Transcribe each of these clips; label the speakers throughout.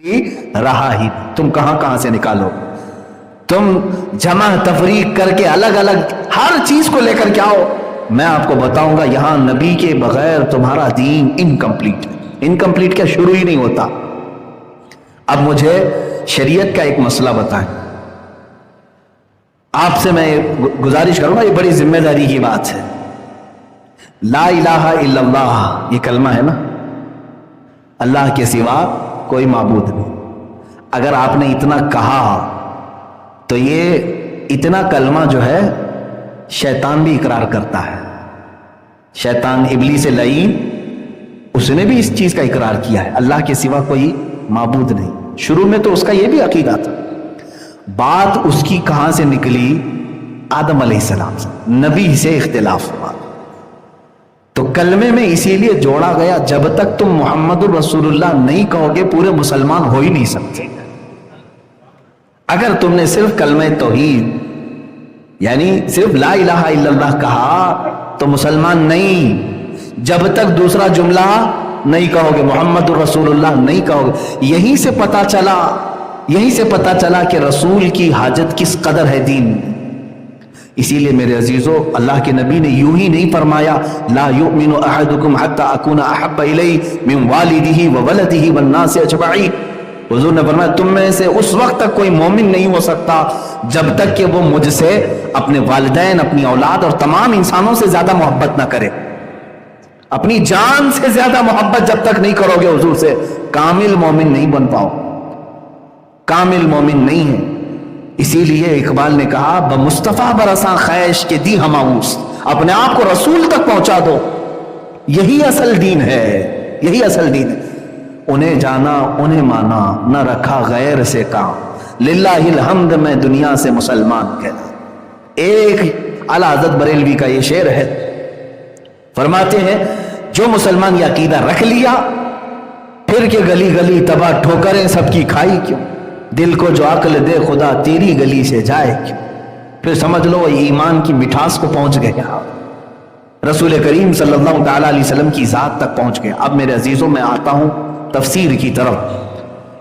Speaker 1: رہا ہی تم کہاں سے نکالو. تم جمع تفریق کر کے الگ الگ ہر چیز کو لے کر کے آؤ. میں آپ کو بتاؤں گا یہاں نبی کے بغیر تمہارا دین انکمپلیٹ ہے. انکمپلیٹ کیا شروع ہی نہیں ہوتا. اب مجھے شریعت کا ایک مسئلہ بتائیں. آپ سے میں گزارش کروں گا, یہ بڑی ذمہ داری کی بات ہے. لا الہ الا اللہ یہ کلمہ ہے نا, اللہ کے سوا کوئی معبود نہیں. اگر آپ نے اتنا کہا تو یہ اتنا کلمہ جو ہے شیطان بھی اقرار کرتا ہے. شیطان ابلیس لعین اس نے بھی اس چیز کا اقرار کیا ہے, اللہ کے سوا کوئی معبود نہیں. شروع میں تو اس کا یہ بھی عقیدہ تھا. بات اس کی کہاں سے نکلی؟ آدم علیہ السلام سے. نبی سے اختلاف ہوا تو کلمے میں اسی لیے جوڑا گیا جب تک تم محمد الرسول اللہ نہیں کہو گے پورے مسلمان ہو ہی نہیں سکتے. اگر تم نے صرف کلمہ توحید یعنی صرف لا الہ الا اللہ کہا تو مسلمان نہیں. جب تک دوسرا جملہ نہیں کہو گے, محمد الرسول اللہ نہیں کہو گے. یہیں سے پتا چلا کہ رسول کی حاجت کس قدر ہے دین میں. اسی لیے میرے عزیزو, اللہ کے نبی نے یوں ہی نہیں فرمایا لا یؤمن احدکم حتی اکون احب الیہ من والدہ وولدہ والناس اجمعین. حضور نے فرمایا تم میں سے اس وقت تک کوئی مومن نہیں ہو سکتا جب تک کہ وہ مجھ سے اپنے والدین, اپنی اولاد اور تمام انسانوں سے زیادہ محبت نہ کرے. اپنی جان سے زیادہ محبت جب تک نہیں کرو گے حضور سے, کامل مومن نہیں بن پاؤ, کامل مومن نہیں ہے. اسی لیے اقبال نے کہا بمصطفیٰ برساں خیش کے دی ہماؤس, اپنے آپ کو رسول تک پہنچا دو. یہی اصل دین ہے, یہی اصل دین ہے. انہیں جانا انہیں مانا, نہ رکھا غیر سے کام, للہ الحمد میں دنیا سے مسلمان کہنا. ایک اعلیٰ حضرت بریلوی کا یہ شعر ہے, فرماتے ہیں جو مسلمان یہ عقیدہ رکھ لیا پھر کہ گلی گلی تباہ ٹھوکریں سب کی کھائی کیوں, دل کو جو عقل دے خدا تیری گلی سے جائے کیوں. پھر سمجھ لو ایمان کی مٹھاس کو پہنچ گیا, رسول کریم صلی اللہ تعالی علیہ وسلم کی ذات تک پہنچ گیا. اب میرے عزیزوں میں آتا ہوں تفسیر کی طرف.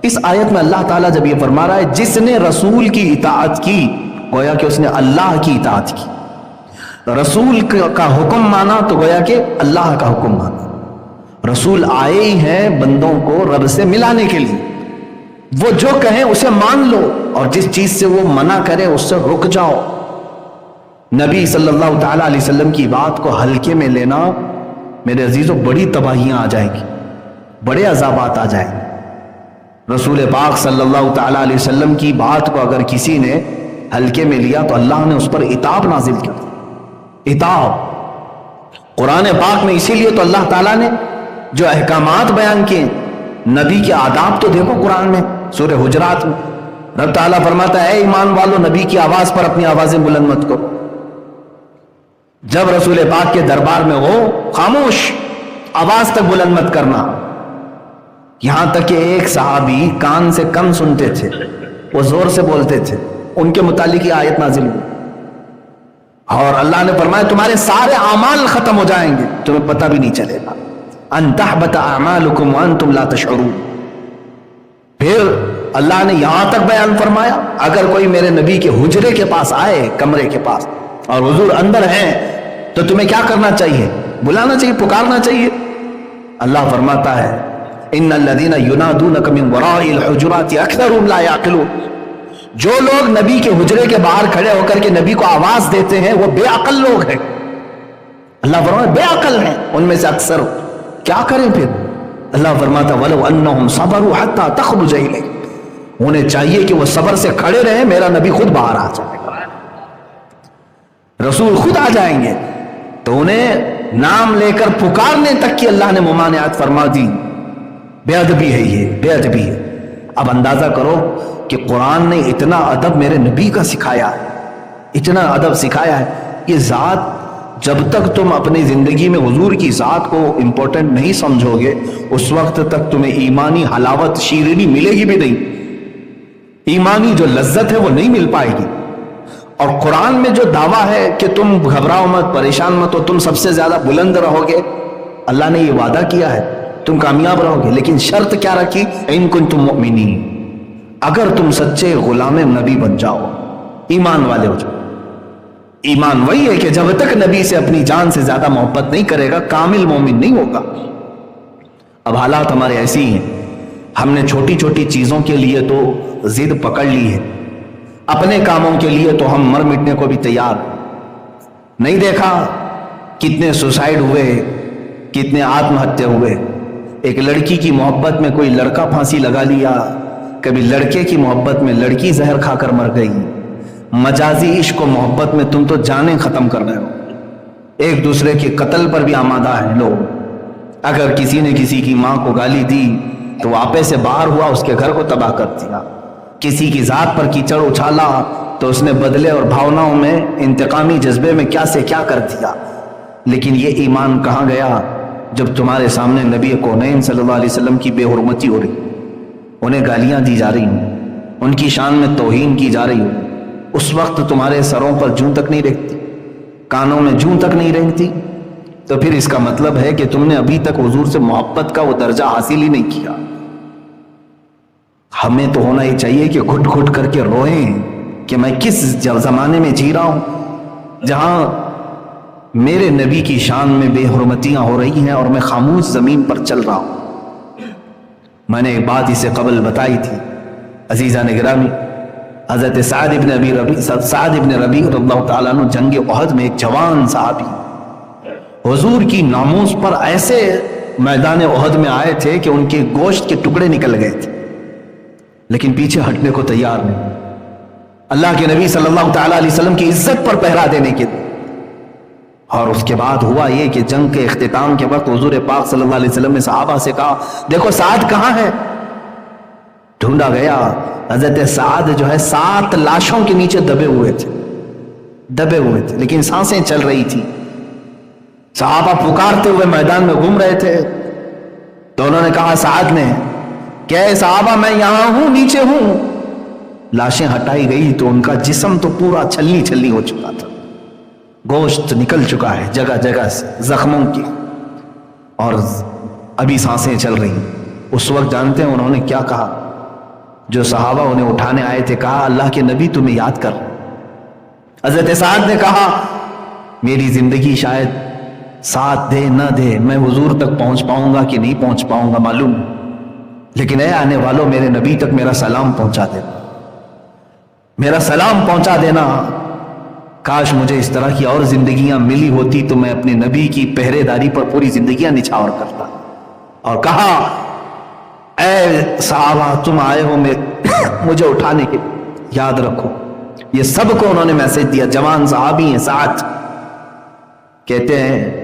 Speaker 1: اس آیت میں اللہ تعالیٰ جب یہ فرما رہا ہے جس نے رسول کی اطاعت کی, گویا کہ اس نے اللہ کی اطاعت کی. رسول کا حکم مانا تو گویا کہ اللہ کا حکم مانا. رسول آئے ہی ہیں بندوں کو رب سے ملانے کے لیے. وہ جو کہیں اسے مان لو اور جس چیز سے وہ منع کرے اس سے رک جاؤ. نبی صلی اللہ تعالی علیہ وسلم کی بات کو ہلکے میں لینا میرے عزیزوں بڑی تباہیاں آ جائیں گی, بڑے عذابات آ جائیں گے. رسول پاک صلی اللہ تعالی علیہ وسلم کی بات کو اگر کسی نے ہلکے میں لیا تو اللہ نے اس پر عتاب نازل کر دیا. عتاب قرآن پاک میں اسی لیے تو اللہ تعالیٰ نے جو احکامات بیان کیے, نبی کے آداب تو دیکھو قرآن میں. سورہ حجرات میں رب تعالیٰ فرماتا ہے اے ایمان والو نبی کی آواز پر اپنی آوازیں بلند مت کرو. جب رسول پاک کے دربار میں ہو خاموش, آواز تک بلند مت کرنا. یہاں تک کہ ایک صحابی کان سے کم سنتے تھے, وہ زور سے بولتے تھے, ان کے متعلق یہ آیت نازل ہوئی اور اللہ نے فرمایا تمہارے سارے اعمال ختم ہو جائیں گے, تمہیں پتہ بھی نہیں چلے گا. ان تحبط اعمالکم وانتم لا تشعرون. پھر اللہ نے یہاں تک بیان فرمایا اگر کوئی میرے نبی کے حجرے کے پاس آئے, کمرے کے پاس, اور حضور اندر ہیں تو تمہیں کیا کرنا چاہیے؟ بلانا چاہیے, پکارنا چاہیے. اللہ فرماتا ہے ان الذین ینادونک من وراء الحجرات اکثرهم لا یعقلون. جو لوگ نبی کے حجرے کے باہر کھڑے ہو کر کے نبی کو آواز دیتے ہیں وہ بے عقل لوگ ہیں. اللہ فرماتا بے عقل ہیں ان میں سے اکثر. کیا کریں پھر؟ اللہ فرماتا وَلَوْ أَنَّهُمْ صَبَرُوا حَتَّى تَخْرُجَ إِلَيْهِ. انہیں چاہیے کہ وہ صبر سے کھڑے رہیں, میرا نبی خود باہر آ جائے گا, رسول خود آ جائیں گے. تو انہیں نام لے کر پکارنے تک کی اللہ نے ممانعت فرما دی. بے ادبی ہے یہ, بے ادبی ہے. اب اندازہ کرو کہ قرآن نے اتنا ادب میرے نبی کا سکھایا ہے, اتنا ادب سکھایا ہے. یہ ذات جب تک تم اپنی زندگی میں حضور کی ذات کو امپورٹنٹ نہیں سمجھو گے اس وقت تک تمہیں ایمانی حلاوت شیرینی ملے گی بھی نہیں. ایمانی جو لذت ہے وہ نہیں مل پائے گی. اور قرآن میں جو دعویٰ ہے کہ تم گھبراؤ مت, پریشان مت ہو, تم سب سے زیادہ بلند رہو گے, اللہ نے یہ وعدہ کیا ہے. تم کامیاب رہو گے. لیکن شرط کیا رکھی؟ ان کنتم مؤمنین، اگر تم سچے غلام نبی بن جاؤ، ایمان والے ہو جاؤ. ایمان وہی ہے کہ جب تک نبی سے اپنی جان سے زیادہ محبت نہیں کرے گا کامل مومن نہیں ہوگا. اب حالات ہمارے ایسے ہی ہیں، ہم نے چھوٹی چھوٹی چیزوں کے لیے تو ضد پکڑ لی ہے، اپنے کاموں کے لیے تو ہم مر مٹنے کو بھی تیار. نہیں دیکھا کتنے سوسائڈ ہوئے، کتنے آتم ہتیا ہوئے. ایک لڑکی کی محبت میں کوئی لڑکا پھانسی لگا لیا، کبھی لڑکے کی محبت میں لڑکی زہر کھا کر مر گئی. مجازی عشق و محبت میں تم تو جانیں ختم کر رہے ہو، ایک دوسرے کے قتل پر بھی آمادہ ہیں لوگ. اگر کسی نے کسی کی ماں کو گالی دی تو وہ آپے سے باہر ہوا، اس کے گھر کو تباہ کر دیا. کسی کی ذات پر کیچڑ اچھالا تو اس نے بدلے اور بھاوناؤں میں انتقامی جذبے میں کیا سے کیا کر دیا. لیکن یہ ایمان کہاں گیا جب تمہارے سامنے نبی کونین صلی اللہ علیہ وسلم کی بے حرمتی ہو رہی، انہیں گالیاں دی جا رہی ہوں، ان کی شان میں توہین کی جا رہی ہوں. اس وقت تمہارے سروں پر جوں تک نہیں رہتی، کانوں میں جوں تک نہیں رہتی، تو پھر اس کا مطلب ہے کہ تم نے ابھی تک حضور سے محبت کا وہ درجہ حاصل ہی نہیں کیا. ہمیں تو ہونا ہی چاہیے کہ گھٹ گھٹ کر کے روئیں کہ میں کس زمانے میں جی رہا ہوں جہاں میرے نبی کی شان میں بے حرمتیاں ہو رہی ہیں اور میں خاموش زمین پر چل رہا ہوں. میں نے ایک بات اسے قبل بتائی تھی عزیزان گرامی. حضرت سعد ابن ربیع رضی اللہ تعالیٰ عنہ جنگ احد میں ایک جوان صحابی حضور کی ناموس پر ایسے میدان احد میں آئے تھے کہ ان کے گوشت کے ٹکڑے نکل گئے تھے، لیکن پیچھے ہٹنے کو تیار نہیں. اللہ کے نبی صلی اللہ تعالیٰ علیہ وسلم کی عزت پر پہرا دینے کے لیے. اور اس کے بعد ہوا یہ کہ جنگ کے اختتام کے وقت حضور پاک صلی اللہ علیہ وسلم نے صحابہ سے کہا دیکھو سعد کہاں ہے. ڈھونڈا گیا، حضرت سعد جو ہے 7 لاشوں کے نیچے دبے ہوئے تھے لیکن سانسیں چل رہی تھی. صحابہ پکارتے ہوئے میدان میں گھوم رہے تھے. تو انہوں نے کہا سعد نے کہ اے صحابہ میں یہاں ہوں، نیچے ہوں. لاشیں ہٹائی گئی تو ان کا جسم تو پورا چھلنی چھلنی ہو چکا تھا، گوشت نکل چکا ہے جگہ جگہ سے زخموں کی، اور ابھی سانسیں چل رہی. اس وقت جانتے ہیں انہوں نے کیا کہا؟ جو صحابہ انہیں اٹھانے آئے تھے کہا اللہ کے نبی تمہیں یاد کر. حضرت سعد نے کہا میری زندگی شاید ساتھ دے نہ دے، میں حضور تک پہنچ پاؤں گا کہ نہیں پہنچ پاؤں گا معلوم، لیکن اے آنے والوں میرے نبی تک میرا سلام پہنچا دینا، میرا سلام پہنچا دینا. کاش مجھے اس طرح کی اور زندگیاں ملی ہوتی تو میں اپنے نبی کی پہرے داری پر پوری زندگیاں نچھاور کرتا. اور کہا اے صحابہ تم آئے ہو مجھے اٹھانے کے، یاد رکھو. یہ سب کو انہوں نے میسج دیا. جوان صحابی ہیں ساتھ، کہتے ہیں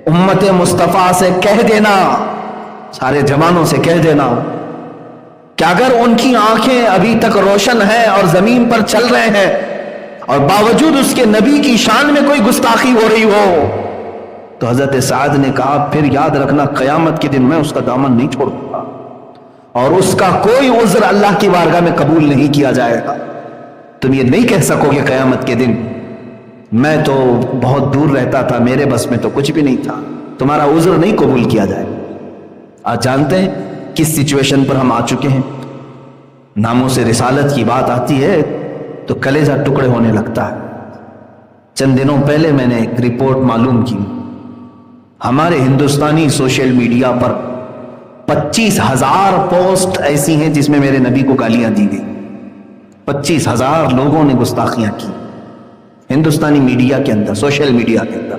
Speaker 1: امت مصطفیٰ سے کہہ دینا، سارے جوانوں سے کہہ دینا کہ اگر ان کی آنکھیں ابھی تک روشن ہیں اور زمین پر چل رہے ہیں اور باوجود اس کے نبی کی شان میں کوئی گستاخی ہو رہی ہو، تو حضرت سعد نے کہا پھر یاد رکھنا قیامت کے دن میں اس کا دامن نہیں چھوڑوں گا اور اس کا کوئی عذر اللہ کی بارگاہ میں قبول نہیں کیا جائے گا. تم یہ نہیں کہہ سکو گے قیامت کے دن میں تو بہت دور رہتا تھا، میرے بس میں تو کچھ بھی نہیں تھا، تمہارا عذر نہیں قبول کیا جائے گا. آج جانتے ہیں کس سچویشن پر ہم آ چکے ہیں. ناموس رسالت کی بات آتی ہے تو کلیجہ ٹکڑے ہونے لگتا ہے. چند دنوں پہلے میں نے ایک رپورٹ معلوم کی، ہمارے ہندوستانی سوشل میڈیا پر 25,000 پوسٹ ایسی ہیں جس میں میرے نبی کو گالیاں دی گئی. 25,000 لوگوں نے گستاخیاں کی ہندوستانی میڈیا کے اندر، سوشل میڈیا کے اندر.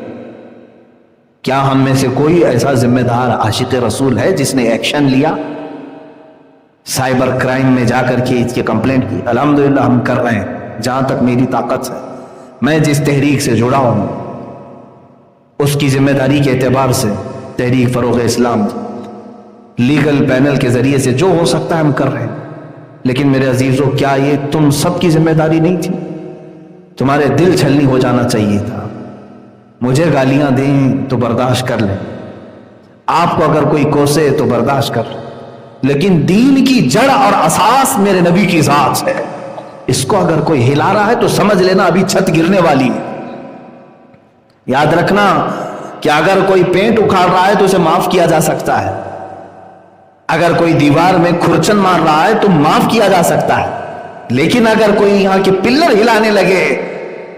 Speaker 1: کیا ہم میں سے کوئی ایسا ذمہ دار عاشق رسول ہے جس نے ایکشن لیا، سائبر کرائم میں جا کر کے اس کی کمپلینٹ کی؟ الحمدللہ ہم کر رہے ہیں جہاں تک میری طاقت ہے. میں جس تحریک سے جڑا ہوں اس کی ذمہ داری کے اعتبار سے تحریک فروغ اسلام لیگل پینل کے ذریعے سے جو ہو سکتا ہے ہم کر رہے ہیں. لیکن میرے عزیزوں کیا یہ تم سب کی ذمہ داری نہیں تھی؟ تمہارے دل چھلنی ہو جانا چاہیے تھا. مجھے گالیاں دیں تو برداشت کر لیں، آپ کو اگر کوئی کوسے تو برداشت کر لیں، لیکن دین کی جڑ اور اساس میرے نبی کی ذات ہے. اس کو اگر کوئی ہلا رہا ہے تو سمجھ لینا ابھی چھت گرنے والی ہے. یاد رکھنا کہ اگر کوئی پینٹ اکھاڑ رہا ہے تو اسے معاف کیا جا سکتا ہے، اگر کوئی دیوار میں کھرچن مار رہا ہے تو معاف کیا جا سکتا ہے، لیکن اگر کوئی یہاں کے پلر ہلانے لگے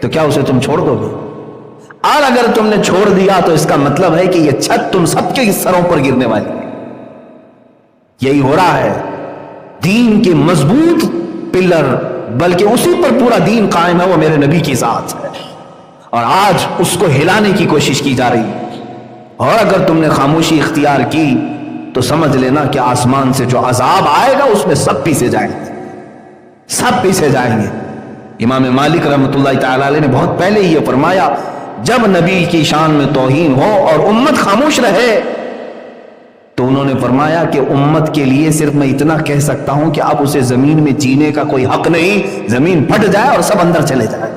Speaker 1: تو کیا اسے تم چھوڑ دو گے؟ اور اگر تم نے چھوڑ دیا تو اس کا مطلب ہے کہ یہ چھت تم سب کے سروں پر گرنے والی ہے۔ یہی ہو رہا ہے، دین کے مضبوط پلر، بلکہ اسی پر پورا دین قائم ہے، وہ میرے نبی کی ذات ہے، اور آج اس کو ہلانے کی کوشش کی جا رہی ہے۔ اور اگر تم نے خاموشی اختیار کی تو سمجھ لینا کہ آسمان سے جو عذاب آئے گا اس میں سب پیسے جائیں گے، سب پیسے جائیں گے۔ امام مالک رحمۃ اللہ تعالی علیہ نے بہت پہلے یہ فرمایا، جب نبی کی شان میں توہین ہو اور امت خاموش رہے تو انہوں نے فرمایا کہ امت کے لیے صرف میں اتنا کہہ سکتا ہوں کہ اب اسے زمین میں جینے کا کوئی حق نہیں، زمین پھٹ جائے اور سب اندر چلے جائیں۔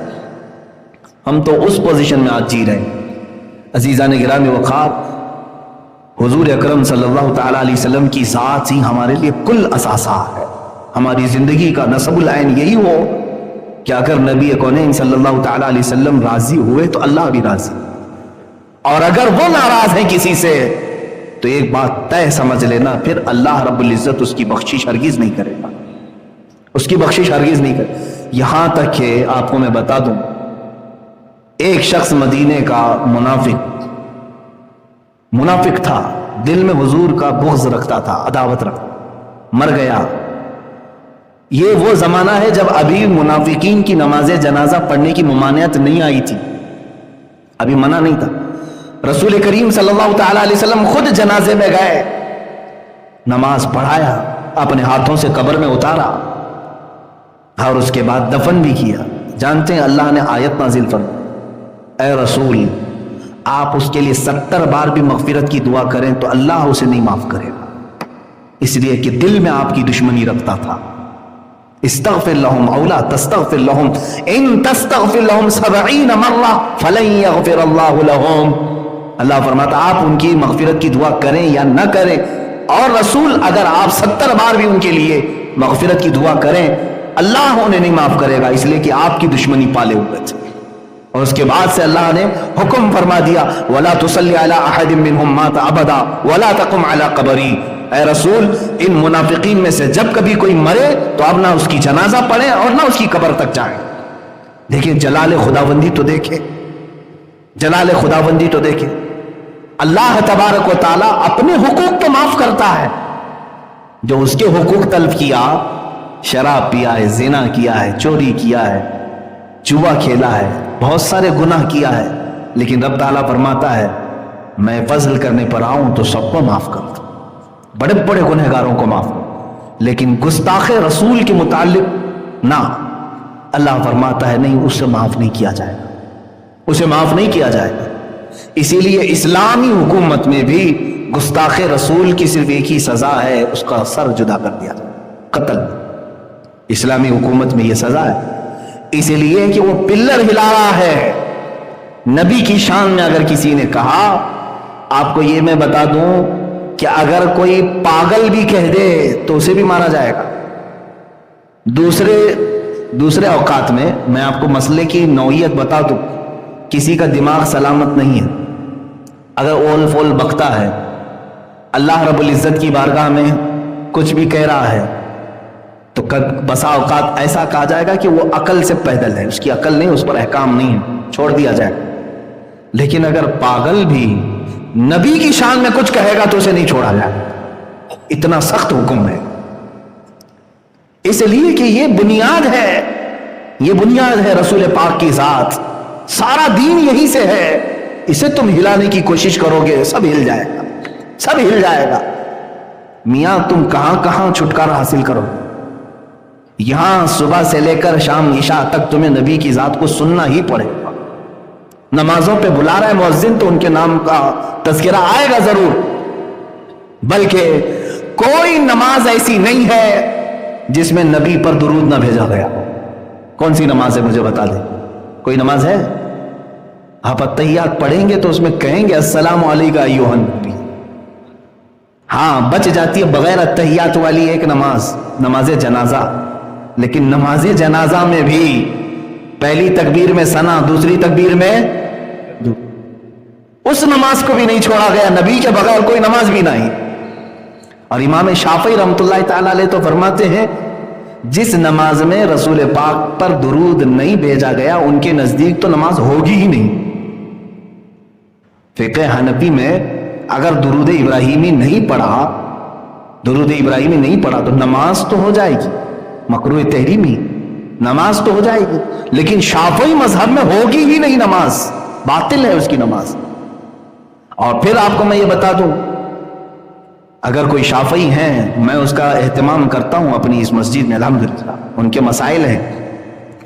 Speaker 1: ہم تو اس پوزیشن میں آج جی رہے ہیں۔ عزیزان گرامی وقار، حضور اکرم صلی اللہ تعالی علیہ وسلم کی ذات ہی ہمارے لیے کل اثاثہ ہے۔ ہماری زندگی کا نصب العین یہی ہو کہ اگر نبی کونین صلی اللہ تعالی علیہ وسلم راضی ہوئے تو اللہ بھی راضی، اور اگر وہ ناراض ہیں کسی سے تو ایک بات طے سمجھ لینا، پھر اللہ رب العزت اس کی بخشش ہرگز نہیں کرے گا، اس کی بخشش ہرگز نہیں کرے۔ یہاں تک کہ آپ کو میں بتا دوں، ایک شخص مدینے کا منافق تھا، دل میں حضور کا بغض رکھتا تھا، عداوت رکھتا، مر گیا۔ یہ وہ زمانہ ہے جب ابھی منافقین کی نماز جنازہ پڑھنے کی ممانعت نہیں آئی تھی، ابھی منع نہیں تھا۔ رسول کریم صلی اللہ تعالی علیہ وسلم خود جنازے میں گئے، نماز پڑھایا، اپنے ہاتھوں سے قبر میں اتارا، اور اس کے بعد دفن بھی کیا۔ جانتے ہیں اللہ نے آیت نازل فرمائی، اے رسول آپ اس کے لیے 70 بار بھی مغفرت کی دعا کریں تو اللہ اسے نہیں معاف کرے گا، اس لیے کہ دل میں آپ کی دشمنی رکھتا تھا۔ استغفر لهم او لا تستغفر لهم ان تستغفر لهم 70 مرہ فلن يغفر اللہ لهم۔ اللہ فرماتا آپ ان کی مغفرت کی دعا کریں یا نہ کریں، اور رسول اگر آپ 70 بار بھی ان کے لیے مغفرت کی دعا کریں اللہ انہیں نہیں معاف کرے گا، اس لیے کہ آپ کی دشمنی پالے ہوئے تھے۔ اور اس کے بعد سے اللہ نے حکم فرما دیا، وَلَا تُصَلِّ عَلَىٰ أَحَدٍ مِّنْهُمْ مَاتَ أَبَدًا وَلَا تَقُمْ عَلَىٰ قَبْرِهِ۔ اے رسول ان منافقین میں سے جب کبھی کوئی مرے تو اب نہ اس کی جنازہ پڑھیں اور نہ اس کی قبر تک جائیں۔ دیکھیں جلال خداوندی تو دیکھیں، جلال خداوندی تو دیکھیں۔ اللہ تبارک و تعالیٰ اپنے حقوق تو معاف کرتا ہے، جو اس کے حقوق تلف کیا، شراب پیا ہے، زنا کیا ہے، چوری کیا ہے، جوا کھیلا ہے، بہت سارے گناہ کیا ہے، لیکن رب تعالیٰ فرماتا ہے میں فضل کرنے پر آؤں تو سب کو معاف کرتا ہوں، بڑے بڑے گنہگاروں کو معاف کرتا، لیکن گستاخ رسول کے متعلق نہ، اللہ فرماتا ہے نہیں، اسے معاف نہیں کیا جائے گا، اسے معاف نہیں کیا جائے گا۔ اسی لیے اسلامی حکومت میں بھی گستاخ رسول کی صرف ایک ہی سزا ہے، اس کا سر جدا کر دیا جائے، قتل۔ اسلامی حکومت میں یہ سزا ہے، اسی لیے کہ وہ پلر ہلا رہا ہے۔ نبی کی شان میں اگر کسی نے کہا، آپ کو یہ میں بتا دوں کہ اگر کوئی پاگل بھی کہہ دے تو اسے بھی مارا جائے گا۔ دوسرے اوقات میں آپ کو مسئلے کی نوعیت بتا دوں، کسی کا دماغ سلامت نہیں ہے، اگر اول فول بکتا ہے، اللہ رب العزت کی بارگاہ میں کچھ بھی کہہ رہا ہے تو بسا اوقات ایسا کہا جائے گا کہ وہ عقل سے پیدل ہے، اس کی عقل نہیں، اس پر احکام نہیں ہے، چھوڑ دیا جائے گا۔ لیکن اگر پاگل بھی نبی کی شان میں کچھ کہے گا تو اسے نہیں چھوڑا جائے گا، اتنا سخت حکم ہے۔ اس لیے کہ یہ بنیاد ہے، یہ بنیاد ہے رسول پاک کی ذات، سارا دین یہی سے ہے، اسے تم ہلانے کی کوشش کرو گے سب ہل جائے گا، سب ہل جائے گا۔ میاں تم کہاں کہاں چھٹکارا حاصل کرو، یہاں صبح سے لے کر شام عشاء تک تمہیں نبی کی ذات کو سننا ہی پڑے گا۔ نمازوں پہ بلا رہا ہے مؤذن تو ان کے نام کا تذکرہ آئے گا ضرور، بلکہ کوئی نماز ایسی نہیں ہے جس میں نبی پر درود نہ بھیجا گیا۔ کون سی نماز ہے مجھے بتا دیں، کوئی نماز ہے؟ آپ اتحیات پڑھیں گے تو اس میں کہیں گے السلام علیکم ایھا النبی، ہاں بچ جاتی ہے بغیر اتحیات والی ایک نماز، نماز جنازہ۔ لیکن نماز جنازہ میں بھی پہلی تکبیر میں ثنا، دوسری تکبیر میں اس نماز کو بھی نہیں چھوڑا گیا، نبی کے بغیر کوئی نماز بھی نہیں۔ اور امام شافعی رحمۃ اللہ تعالی علیہ تو فرماتے ہیں جس نماز میں رسول پاک پر درود نہیں بھیجا گیا ان کے نزدیک تو نماز ہوگی ہی نہیں. فقہ حنفی میں اگر درود ابراہیمی نہیں پڑھا تو نماز تو ہو جائے گی، مکروہ تحریمی نماز تو ہو جائے گی، لیکن شافعی مذہب میں ہوگی ہی نہیں، نماز باطل ہے اس کی نماز. اور پھر آپ کو میں یہ بتا دوں، اگر کوئی شافعی ہیں، میں اس کا اہتمام کرتا ہوں اپنی اس مسجد میں الحمدللہ، ان کے مسائل ہیں،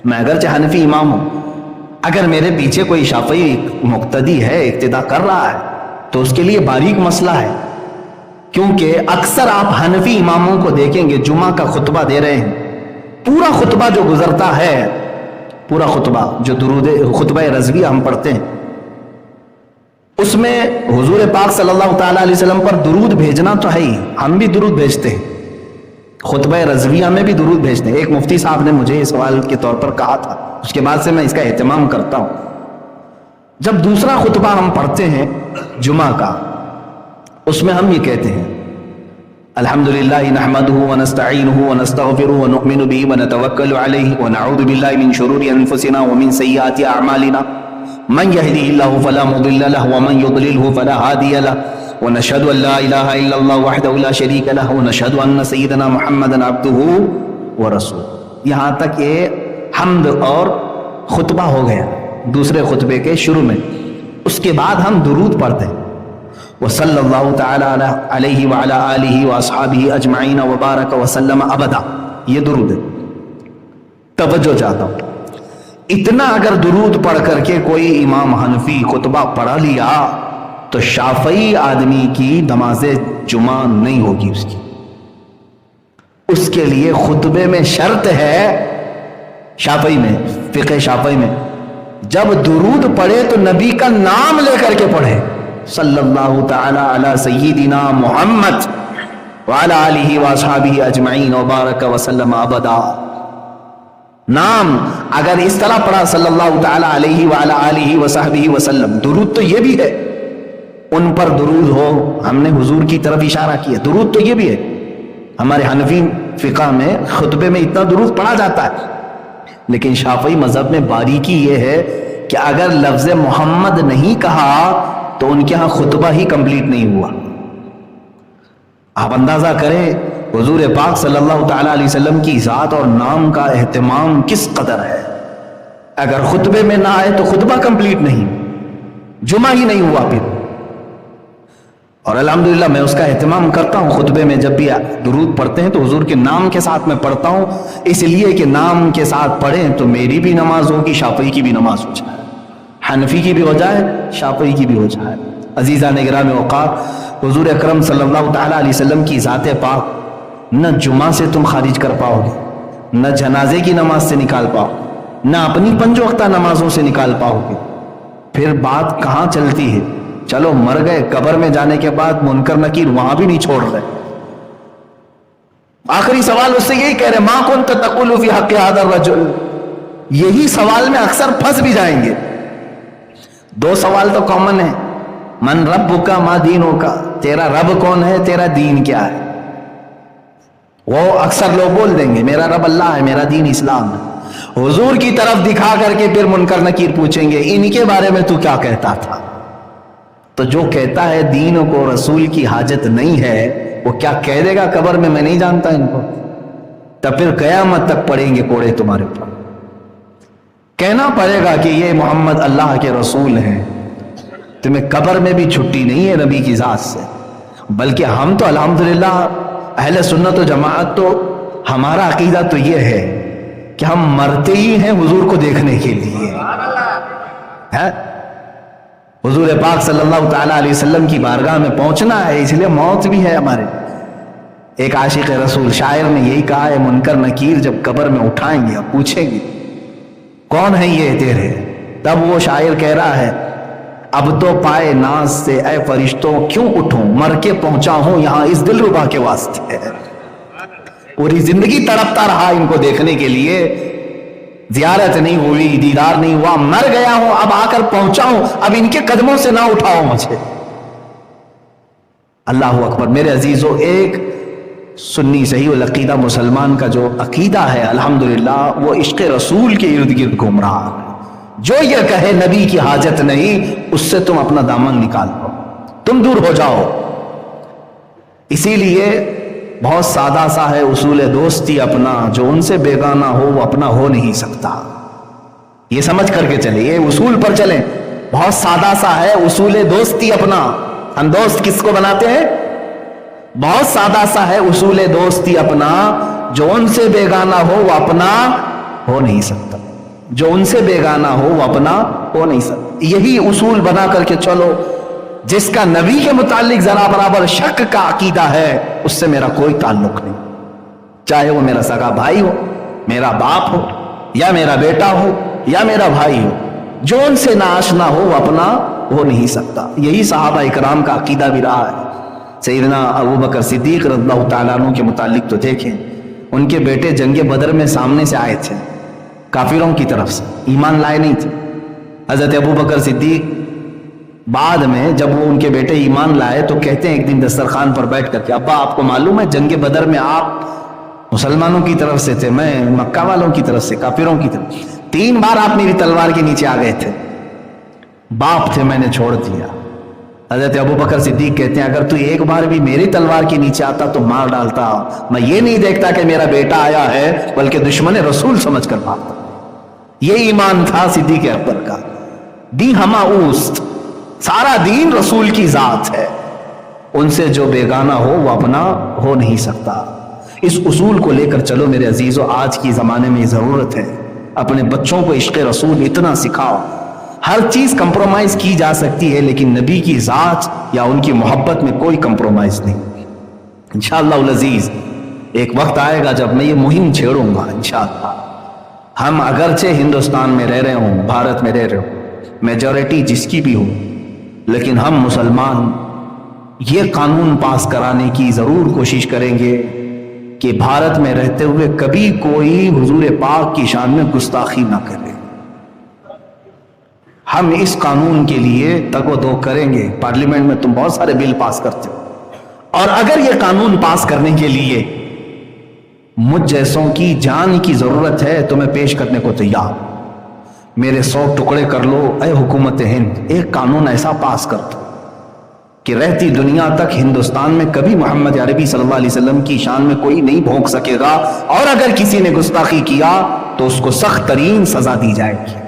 Speaker 1: میں اگرچہ حنفی امام ہوں، اگر میرے پیچھے کوئی شافعی مقتدی ہے، اقتداء کر رہا ہے، تو اس کے لیے باریک مسئلہ ہے. کیونکہ اکثر آپ حنفی اماموں کو دیکھیں گے جمعہ کا خطبہ دے رہے ہیں، پورا خطبہ جو گزرتا ہے، پورا خطبہ جو درود خطبہ رضویہ ہم پڑھتے ہیں، اس میں حضور پاک صلی اللہ تعالی علیہ وسلم پر درود بھیجنا تو ہے ہی، ہم بھی درود بھیجتے ہیں، خطبہ رضویہ میں بھی درود بھیجتے ہیں. ایک مفتی صاحب نے مجھے اس سوال کے طور پر کہا تھا، اس کے بعد سے میں اس کا اہتمام کرتا ہوں. جب دوسرا خطبہ ہم پڑھتے ہیں جمعہ کا، اس میں ہم یہ کہتے ہیں الحمدللہ نحمده ونستعینه ونستغفره ونؤمن به ونتوکل علیہ ونعوذ باللہ من شرور انفسنا ومن سیئات اعمالنا من يهده الله فلا مضل له ومن يضلله فلا هادي له ونشهد ان لا اله الا الله وحده لا شريك له ونشهد ان سيدنا محمدا عبده ورسوله. یہاں تک یہ حمد اور خطبہ ہو گیا دوسرے خطبے کے شروع میں. اس کے بعد ہم درود پڑھتے ہیں، وصلی اللہ تعالی علیہ وعلی آلہ واصحابہ اجمعین وبارک وسلم ابدا، یہ درود ہے. توجہ چاہتا ہوں، اتنا اگر درود پڑھ کر کے کوئی امام حنفی خطبہ پڑھا لیا تو شافعی آدمی کی نماز جمعہ نہیں ہوگی. اس کے لیے خطبے میں شرط ہے، شافعی میں، فقہ شافعی میں، جب درود پڑھے تو نبی کا نام لے کر کے پڑھے، صلی اللہ تعالی علی سیدنا محمد وعلی آلہ واصحابہ اجمعین وبارک وسلم ابدا. نام اگر اس طرح پڑھا صلی اللہ تعالی علیہ وعلی آلہ وصحبہ وسلم، درود تو یہ بھی ہے، ان پر درود ہو، ہم نے حضور کی طرف اشارہ کیا، درود تو یہ بھی ہے. ہمارے حنفی فقہ میں خطبے میں اتنا درود پڑھا جاتا ہے، لیکن شافعی مذہب میں باریکی یہ ہے کہ اگر لفظ محمد نہیں کہا تو ان کے ہاں خطبہ ہی کمپلیٹ نہیں ہوا. آپ اندازہ کریں حضور پاک صلی اللہ تعالی علیہ وسلم کی ذات اور نام کا اہتمام کس قدر ہے. اگر خطبے میں نہ آئے تو خطبہ کمپلیٹ نہیں، جمعہ ہی نہیں ہوا پھر. اور الحمدللہ میں اس کا اہتمام کرتا ہوں، خطبے میں جب بھی درود پڑھتے ہیں تو حضور کے نام کے ساتھ میں پڑھتا ہوں، اس لیے کہ نام کے ساتھ پڑھیں تو میری بھی نماز ہوگی، شافعی کی بھی نماز ہو جائے، حنفی کی بھی ہو جائے، شافعی کی بھی ہو جائے. عزیزان گرامی اوقات، حضور اکرم صلی اللہ تعالی علیہ وسلم کی ذات پاک نہ جمعہ سے تم خارج کر پاؤ گے، نہ جنازے کی نماز سے نکال پاؤ، نہ اپنی 5 وقتہ نمازوں سے نکال پاؤ گے. پھر بات کہاں چلتی ہے؟ چلو مر گئے، قبر میں جانے کے بعد منکر نکیر وہاں بھی نہیں چھوڑ رہے. آخری سوال اس سے یہی کہہ رہے ما کنت تقول فی حق هذا الرجل، یہی سوال میں اکثر پھنس بھی جائیں گے. 2 سوال تو کامن ہے، من ربک ما دینک، تیرا رب کون ہے، تیرا دین کیا ہے. وہ اکثر لوگ بول دیں گے میرا رب اللہ ہے، میرا دین اسلام ہے. حضور کی طرف دکھا کر کے پھر منکر نکیر پوچھیں گے ان کے بارے میں تو کیا کہتا تھا. تو جو کہتا ہے دین کو رسول کی حاجت نہیں ہے، وہ کیا کہہ دے گا قبر میں نہیں جانتا ان کو. تب پھر قیامت تک پڑیں گے کوڑے تمہارے اوپر. کہنا پڑے گا کہ یہ محمد اللہ کے رسول ہیں، تمہیں قبر میں بھی چھٹی نہیں ہے نبی کی ذات سے. بلکہ ہم تو الحمدللہ اہل سنت و جماعت، تو ہمارا عقیدہ تو یہ ہے کہ ہم مرتے ہی ہیں حضور کو دیکھنے کے لیے. حضور پاک صلی اللہ تعالی علیہ وسلم کی بارگاہ میں پہنچنا ہے، اس لیے موت بھی ہے ہمارے. ایک عاشق رسول شاعر نے یہی کہا ہے، منکر نکیر جب قبر میں اٹھائیں گے اور پوچھیں گے کون ہے یہ تیرے، تب وہ شاعر کہہ رہا ہے اب تو پائے ناز سے اے فرشتوں کیوں اٹھوں، مر کے پہنچا ہوں یہاں اس دلربا کے واسطے. پوری زندگی تڑپتا رہا ان کو دیکھنے کے لیے، زیارت نہیں ہوئی، دیدار نہیں ہوا، مر گیا ہوں، اب آ کر پہنچا ہوں، اب ان کے قدموں سے نہ اٹھاؤ مجھے. اللہ اکبر. میرے عزیزو، ایک سنی صحیح العقیدہ مسلمان کا جو عقیدہ ہے الحمدللہ وہ عشق رسول کے ارد گرد گھوم رہا ہے۔ جو یہ کہے نبی کی حاجت نہیں، اس سے تم اپنا دامن نکال لو، تم دور ہو جاؤ۔ اسی لیے بہت سادہ سا ہے اصول دوستی اپنا، جو ان سے بیگانہ ہو وہ اپنا ہو نہیں سکتا۔ یہ سمجھ کر کے چلیں، یہ اصول پر چلیں۔ بہت سادہ سا ہے اصول دوستی اپنا۔ ہم دوست کس کو بناتے ہیں؟ بہت سادہ سا ہے اصول دوستی اپنا، جو ان سے بیگانہ ہو وہ اپنا ہو نہیں سکتا، جو ان سے بیگانہ ہو وہ اپنا ہو نہیں سکتا۔ یہی اصول بنا کر کے چلو۔ جس کا نبی کے متعلق ذرا برابر شک کا عقیدہ ہے، اس سے میرا کوئی تعلق نہیں، چاہے وہ میرا سگا بھائی ہو، میرا باپ ہو، یا میرا بیٹا ہو، یا میرا بھائی ہو۔ جو ان سے ناآشنا ہو وہ اپنا ہو نہیں سکتا۔ یہی صحابہ اکرام کا عقیدہ بھی رہا ہے۔ سیدنا ابو بکر صدیق رضی اللہ تعالیٰ عنہ کے متعلق تو دیکھیں، ان کے بیٹے جنگ بدر میں سامنے سے آئے تھے کافروں کی طرف سے، ایمان لائے نہیں تھے۔ حضرت ابو بکر صدیق بعد میں جب وہ ان کے بیٹے ایمان لائے تو کہتے ہیں ایک دن دسترخوان پر بیٹھ کر کے، ابا آپ کو معلوم ہے جنگ بدر میں آپ مسلمانوں کی طرف سے تھے، میں مکہ والوں کی طرف سے، کافروں کی طرف، 3 بار آپ میری تلوار کے نیچے آ گئے تھے، باپ تھے میں نے چھوڑ دیا۔ حضرت ابو بکر صدیق کہتے ہیں اگر تو ایک بار بھی میری تلوار کے نیچے آتا تو مار ڈالتا، میں یہ نہیں دیکھتا کہ میرا بیٹا آیا ہے، بلکہ دشمن رسول سمجھ کر مارتا۔ یہ ایمان تھا صدیق اکبر کا۔ دی ہما اوست، سارا دین رسول کی ذات ہے، ان سے جو بیگانہ ہو وہ اپنا ہو نہیں سکتا۔ اس اصول کو لے کر چلو میرے عزیزو، آج کی زمانے میں ضرورت ہے۔ اپنے بچوں کو عشق رسول اتنا سکھاؤ۔ ہر چیز کمپرومائز کی جا سکتی ہے، لیکن نبی کی ذات یا ان کی محبت میں کوئی کمپرومائز نہیں۔ انشاءاللہ العزیز ایک وقت آئے گا جب میں یہ مہم چھیڑوں گا انشاءاللہ۔ ہم اگرچہ ہندوستان میں رہ رہے ہوں، بھارت میں رہ رہے ہوں، میجورٹی جس کی بھی ہو، لیکن ہم مسلمان یہ قانون پاس کرانے کی ضرور کوشش کریں گے کہ بھارت میں رہتے ہوئے کبھی کوئی حضور پاک کی شان میں گستاخی نہ کرے۔ ہم اس قانون کے لیے تگ و دو کریں گے۔ پارلیمنٹ میں تم بہت سارے بل پاس کرتے ہو، اور اگر یہ قانون پاس کرنے کے لیے مجھ جیسوں کی جان کی ضرورت ہے تو میں پیش کرنے کو تیار ہوں۔ میرے 100 ٹکڑے کر لو اے حکومت ہند، ایک قانون ایسا پاس کر دو کہ رہتی دنیا تک ہندوستان میں کبھی محمد عربی صلی اللہ علیہ وسلم کی شان میں کوئی نہیں بھونک سکے گا، اور اگر کسی نے گستاخی کیا تو اس کو سخت ترین سزا دی جائے گی۔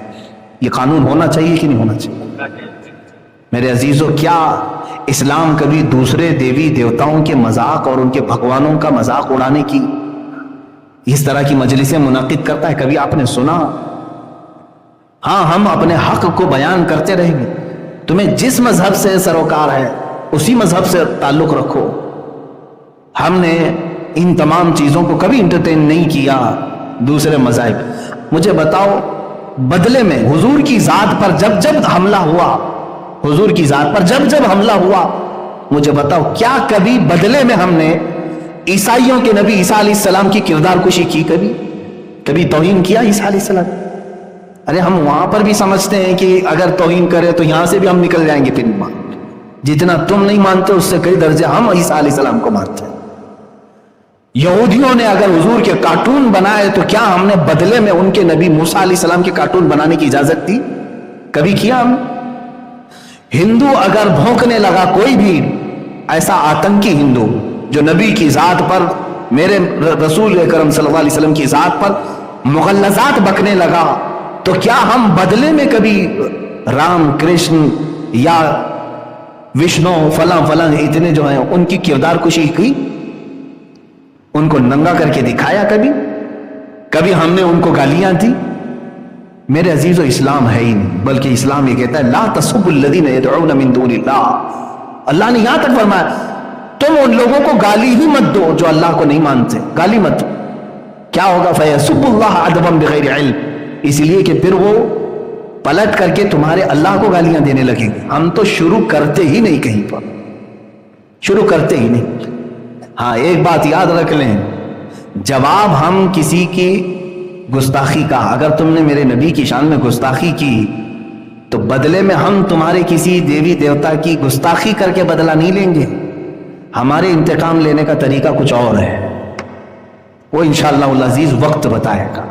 Speaker 1: یہ قانون ہونا چاہیے کہ نہیں ہونا چاہیے؟ میرے عزیزو، کیا اسلام کبھی دوسرے دیوی دیوتاؤں کے مذاق اور ان کے بھگوانوں کا مذاق اڑانے کی اس طرح کی مجلسیں منعقد کرتا ہے؟ کبھی آپ نے سنا؟ ہاں، ہم اپنے حق کو بیان کرتے رہیں گے۔ تمہیں جس مذہب سے سروکار ہے اسی مذہب سے تعلق رکھو۔ ہم نے ان تمام چیزوں کو کبھی انٹرٹین نہیں کیا دوسرے مذاہب۔ مجھے بتاؤ، بدلے میں حضور کی ذات پر جب جب حملہ ہوا، حضور کی ذات پر جب جب حملہ ہوا، مجھے بتاؤ کیا کبھی بدلے میں ہم نے عیسائیوں کے نبی عیسیٰ علیہ السلام کی کردار کشی کی؟ کبھی توہین کیا عیسیٰ علیہ السلام؟ ارے ہم وہاں پر بھی سمجھتے ہیں کہ اگر توہین کرے تو یہاں سے بھی ہم نکل جائیں گے پھر جتنا تم نہیں مانتے اس سے کئی درجے ہم عیسیٰ علیہ السلام کو مانتے ہیں۔ یہودیوں نے اگر حضور کے کارٹون بنائے تو کیا ہم نے بدلے میں ان کے نبی موسیٰ علیہ السلام کے کارٹون بنانے کی اجازت دی؟ کبھی کیا ہم؟ ہندو اگر بھونکنے لگا، کوئی بھی ایسا آتنکی ہندو جو نبی کی ذات پر، میرے رسول اکرم صلی اللہ علیہ وسلم کی ذات پر مغلظات بکنے لگا، تو کیا ہم بدلے میں کبھی رام کرشن یا وشنو فلاں فلاں اتنے جو ہیں ان کی کردار کشی کی؟ ان کو ننگا کر کے دکھایا کبھی ہم نے ان کو گالیاں دی؟ میرے عزیزو، اسلام ہے ہی نہیں، بلکہ اسلام یہ کہتا ہے لا تسبوا الذین یدعون من دون اللہ۔ اللہ نے یہاں تک فرمایا تم ان لوگوں کو گالی ہی مت دو جو اللہ کو نہیں مانتے، گالی مت دو۔ کیا ہوگا؟ فَيَسُبُّ اللَّهَ عَدْوًا بِغَيْرِ عِلْمٍ، اس لیے کہ پھر وہ پلٹ کر کے تمہارے اللہ کو گالیاں دینے لگیں گے۔ ہم تو شروع کرتے ہی نہیں، کہیں پر شروع کرتے ہی نہیں۔ ہاں، ایک بات یاد رکھ لیں، جواب ہم کسی کی گستاخی کا، اگر تم نے میرے نبی کی شان میں گستاخی کی تو بدلے میں ہم تمہارے کسی دیوی دیوتا کی گستاخی کر کے بدلہ نہیں لیں گے۔ ہمارے انتقام لینے کا طریقہ کچھ اور ہے، وہ انشاءاللہ العزیز وقت بتائے گا،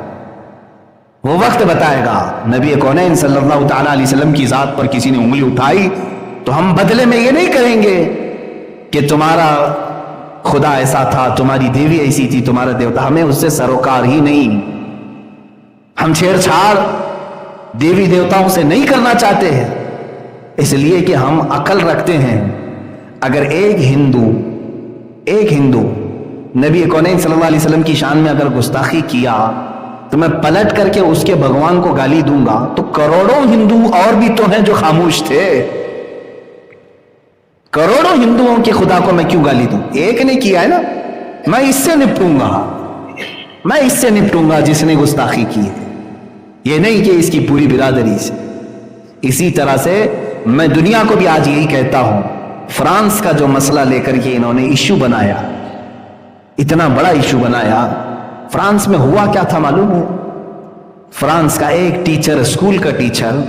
Speaker 1: وہ وقت بتائے گا۔ نبی کونین صلی اللہ تعالیٰ علیہ وسلم کی ذات پر کسی نے انگلی اٹھائی تو ہم بدلے میں یہ نہیں کریں گے کہ تمہارا خدا ایسا تھا، تمہاری دیوی ایسی تھی، تمہارا دیوتا، ہمیں اس سے سروکار ہی نہیں۔ ہم چھیڑ چھاڑ دیوی دیوتاؤں سے نہیں کرنا چاہتے ہیں، اس لیے کہ ہم عقل رکھتے ہیں۔ اگر ایک ہندو نبی کونین صلی اللہ علیہ وسلم کی شان میں اگر گستاخی کیا تو میں پلٹ کر کے اس کے بھگوان کو گالی دوں گا، تو کروڑوں ہندو اور بھی تو ہیں جو خاموش تھے۔ کروڑوں ہندوؤں کے خدا کو میں کیوں گالی دوں؟ ایک نے کیا ہے نا، میں اس سے نپٹوں گا جس نے گستاخی کی ہے، یہ نہیں کہ اس کی پوری برادری سے۔ اسی طرح سے میں دنیا کو بھی آج یہی کہتا ہوں، فرانس کا جو مسئلہ لے کر کے انہوں نے ایشو بنایا، اتنا بڑا ایشو بنایا، فرانس میں ہوا کیا تھا معلوم ہے؟ فرانس کا ایک ٹیچر، اسکول کا ٹیچر،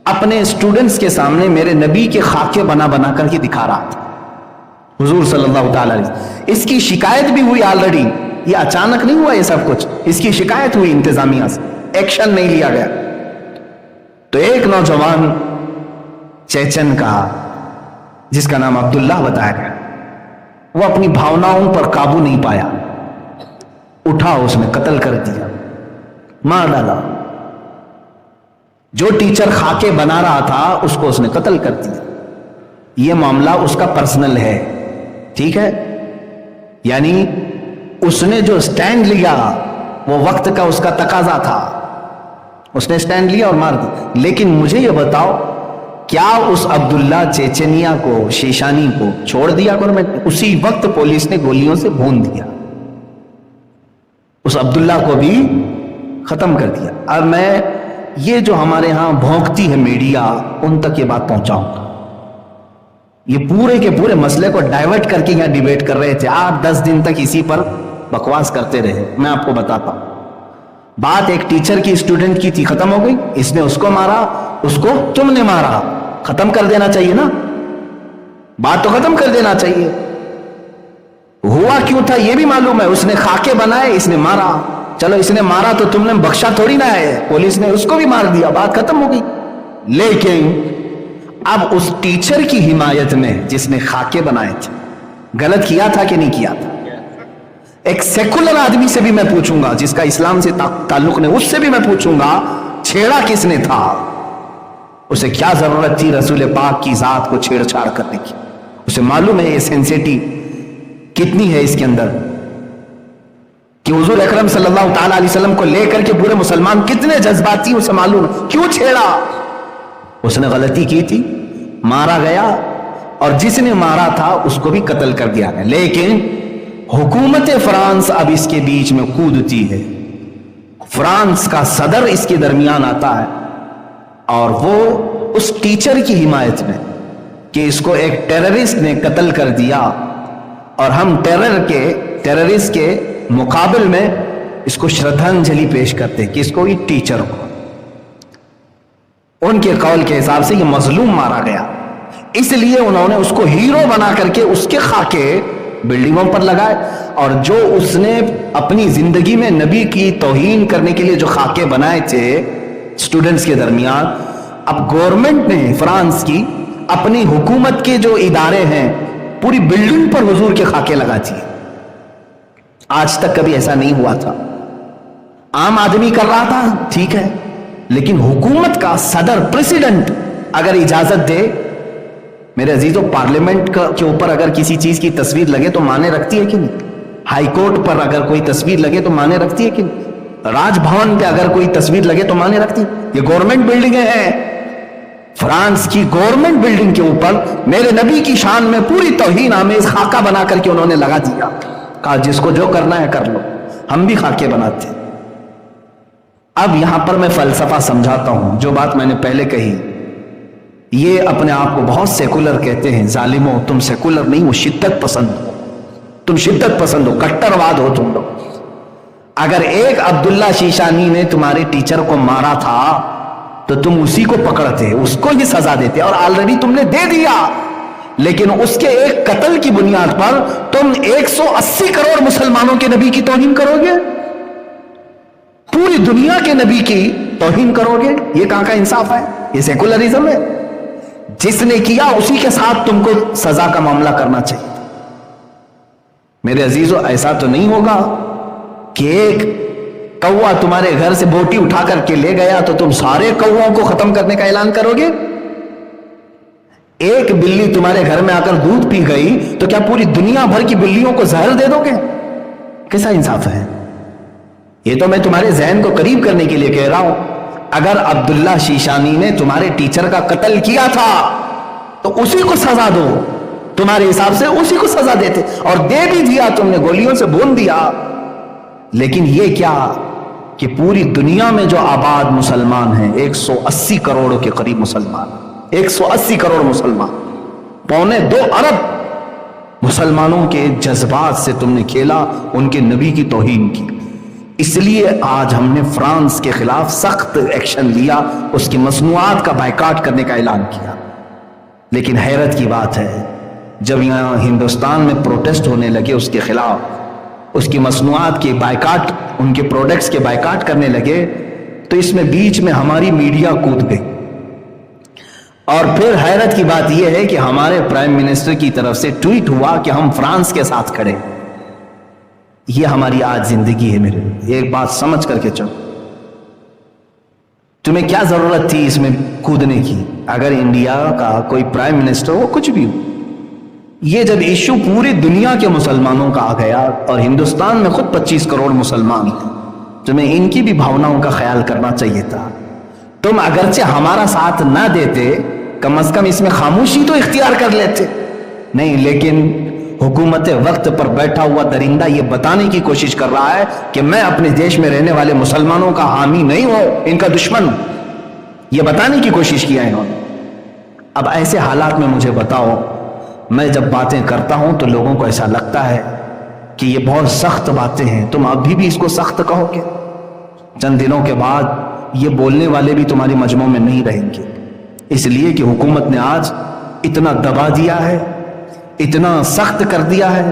Speaker 1: اپنے اسٹوڈنٹس کے سامنے میرے نبی کے خاکے بنا بنا کر کے دکھا رہا تھا، حضور صلی اللہ تعالی علیہ وسلم۔ اس کی شکایت بھی ہوئی آلریڈی، یہ اچانک نہیں ہوا یہ سب کچھ، اس کی شکایت ہوئی انتظامیہ سے، ایکشن نہیں لیا گیا۔ تو ایک نوجوان چیچن کا، جس کا نام عبداللہ بتایا گیا، وہ اپنی بھاوناؤں پر قابو نہیں پایا، اٹھا اس نے قتل کر دیا، مار ڈالا۔ جو ٹیچر خاکے بنا رہا تھا اس کو اس نے قتل کر دیا۔ یہ معاملہ اس کا پرسنل ہے، ٹھیک ہے؟ یعنی اس نے جو سٹینڈ لیا وہ وقت کا اس کا تقاضا تھا، اس نے سٹینڈ لیا اور مار دیا۔ لیکن مجھے یہ بتاؤ، کیا اس عبداللہ چیچنیا کو، شیشانی کو چھوڑ دیا گورنمنٹ نے؟ اسی وقت پولیس نے گولیوں سے بھون دیا، اس عبداللہ کو بھی ختم کر دیا۔ اب میں یہ جو ہمارے ہاں بھونکتی ہے میڈیا، ان تک یہ بات پہنچاؤں گا۔ یہ پورے کے پورے مسئلے کو ڈائیورٹ کر کے یہاں ڈیبیٹ کر رہے تھے، 8-10 دن تک اسی پر بکواس کرتے رہے۔ میں آپ کو بتاتا ہوں، بات ایک ٹیچر کی اسٹوڈنٹ کی تھی، ختم ہو گئی۔ اس نے اس کو مارا، اس کو تم نے مارا، ختم کر دینا چاہیے نا، بات تو ختم کر دینا چاہیے۔ ہوا کیوں تھا یہ بھی معلوم ہے، اس نے خاکے بنائے، اس نے مارا، چلو اس نے مارا تو تم نے بخشا تھوڑی نہ ہے، پولیس نے اس کو بھی مار دیا، بات ختم ہو گئی۔ لیکن اب اس ٹیچر کی حمایت میں جس نے خاکے بنائے تھے، غلط کیا تھا کہ نہیں کیا تھا؟ ایک سیکولر آدمی سے بھی میں پوچھوں گا، جس کا اسلام سے تعلق نہیں، اس سے بھی میں پوچھوں گا، چھیڑا کس نے تھا؟ اسے کیا ضرورت تھی رسول پاک کی ذات کو چھیڑ چھاڑ کرنے کی؟ اسے معلوم ہے یہ سینسیٹی کتنی ہے اس کے اندر، کہ حضور اکرم صلی اللہ تعالی علیہ وسلم کو لے کر کے پورے مسلمان کتنے جذباتی، اسے معلوم کیوں چھیڑا؟ اس نے غلطی کی تھی، مارا گیا، اور جس نے مارا تھا اس کو بھی قتل کر دیا گیا۔ لیکن حکومت فرانس اب اس کے بیچ میں کودتی ہے، فرانس کا صدر اس کے درمیان آتا ہے، اور وہ اس ٹیچر کی حمایت میں، کہ اس کو ایک ٹیررسٹ نے قتل کر دیا، اور ہم ٹیررسٹ کے مقابل میں اس کو شردھانجلی پیش کرتے، کہ اس کو یہ ٹیچر کو، ان کے قول کے حساب سے یہ مظلوم مارا گیا، اس لیے انہوں نے اس کو ہیرو بنا کر کے اس کے خاکے بلڈنگوں پر لگائے، اور جو اس نے اپنی زندگی میں نبی کی توہین کرنے کے لیے جو خاکے بنائے تھے اسٹوڈنٹس کے درمیان، اب گورنمنٹ نے فرانس کی اپنی حکومت کے جو ادارے ہیں پوری بلڈنگ پر حضور کے خاکے لگاتی ہے۔ آج تک کبھی ایسا نہیں ہوا تھا، عام آدمی کر رہا تھا ٹھیک ہے، لیکن حکومت کا صدر، پریسیڈنٹ اگر اجازت دے، میرے عزیزوں، پارلیمنٹ کے اوپر اگر کسی چیز کی تصویر لگے تو معنی رکھتی ہے کہ نہیں؟ ہائی کورٹ پر اگر کوئی تصویر لگے تو معنی رکھتی ہے کہ نہیں؟ راج بھون پہ اگر کوئی تصویر لگے تو معنی رکھتی ہے؟ یہ گورنمنٹ بلڈنگیں ہیں، فرانس کی گورنمنٹ بلڈنگ کے اوپر میرے نبی کی شان میں پوری توہین آمیز خاکہ بنا کر کے انہوں نے لگا دیا، کہا جس کو جو کرنا ہے کر لو، ہم بھی خاکے بناتے ہیں۔ اب یہاں پر میں فلسفہ سمجھاتا ہوں، جو بات میں نے پہلے کہی، یہ اپنے آپ کو بہت سیکولر کہتے ہیں، ظالموں تم سیکولر نہیں، وہ شدت پسند ہو، تم شدت پسند ہو، کٹر واد ہو تم لوگ۔ اگر ایک عبداللہ شیشانی نے تمہارے ٹیچر کو مارا تھا تو تم اسی کو پکڑتے، اس کو ہی سزا دیتے، اور آلریڈی تم نے دے دیا۔ لیکن اس کے ایک قتل کی بنیاد پر تم 180 کروڑ مسلمانوں کے نبی کی توہین کرو گے، پوری دنیا کے نبی کی توہین کرو گے؟ یہ کہاں کا انصاف ہے؟ یہ سیکولرزم ہے۔ جس نے کیا اسی کے ساتھ تم کو سزا کا معاملہ کرنا چاہیے۔ میرے عزیزو، ایسا تو نہیں ہوگا کہ ایک کوا تمہارے گھر سے بوٹی اٹھا کر کے لے گیا تو تم سارے کووں کو ختم کرنے کا اعلان کرو گے؟ ایک بلی تمہارے گھر میں آ کر دودھ پی گئی تو کیا پوری دنیا بھر کی بلیوں کو زہر دے دو گے؟ کیسا انصاف ہے؟ یہ تو میں تمہارے ذہن کو قریب کرنے کے لیے کہہ رہا ہوں۔ اگر عبداللہ شیشانی نے تمہارے ٹیچر کا قتل کیا تھا تو اسی کو سزا دو، تمہارے حساب سے اسی کو سزا دیتے، اور دے بھی دیا، تم نے گولیوں سے بھون دیا۔ لیکن یہ کیا کہ پوری دنیا میں جو آباد مسلمان ہیں، 180 کروڑ کے قریب مسلمان، 180 کروڑ مسلمان، 1.25 ارب مسلمانوں کے جذبات سے تم نے کھیلا، ان کے نبی کی توہین کی۔ اس لیے آج ہم نے فرانس کے خلاف سخت ایکشن لیا، اس کی مصنوعات کا بائیکاٹ کرنے کا اعلان کیا۔ لیکن حیرت کی بات ہے، جب یہاں ہندوستان میں پروٹیسٹ ہونے لگے اس کے خلاف، اس کی مصنوعات کے بائیکاٹ، ان کے پروڈکٹس کے بائیکاٹ کرنے لگے، تو اس میں بیچ میں ہماری میڈیا کود گئی۔ اور پھر حیرت کی بات یہ ہے کہ ہمارے پرائم منسٹر کی طرف سے ٹویٹ ہوا کہ ہم فرانس کے ساتھ کھڑے۔ یہ ہماری آج زندگی ہے میرے۔ ایک بات سمجھ کر کے چلو، تمہیں کیا ضرورت تھی اس میں کودنے کی؟ اگر انڈیا کا کوئی پرائم منسٹر ہو، کچھ بھی ہو، یہ جب ایشو پوری دنیا کے مسلمانوں کا آ گیا، اور ہندوستان میں خود 25 کروڑ مسلمان ہیں، تمہیں ان کی بھی بھاوناؤں کا خیال کرنا چاہیے تھا۔ تم اگرچہ ہمارا ساتھ نہ دیتے، کم از کم اس میں خاموشی تو اختیار کر لیتے۔ نہیں، لیکن حکومت وقت پر بیٹھا ہوا درندہ یہ بتانے کی کوشش کر رہا ہے کہ میں اپنے دیش میں رہنے والے مسلمانوں کا حامی نہیں ہوں، ان کا دشمن ہوں۔ یہ بتانے کی کوشش کیا انہوں نے۔ اب ایسے حالات میں مجھے بتاؤ، میں جب باتیں کرتا ہوں تو لوگوں کو ایسا لگتا ہے کہ یہ بہت سخت باتیں ہیں، تم ابھی بھی اس کو سخت کہو گے؟ چند دنوں کے بعد یہ بولنے والے بھی تمہاری مجمع میں نہیں رہیں گے، اس لیے کہ حکومت نے آج اتنا دبا دیا ہے، اتنا سخت کر دیا ہے۔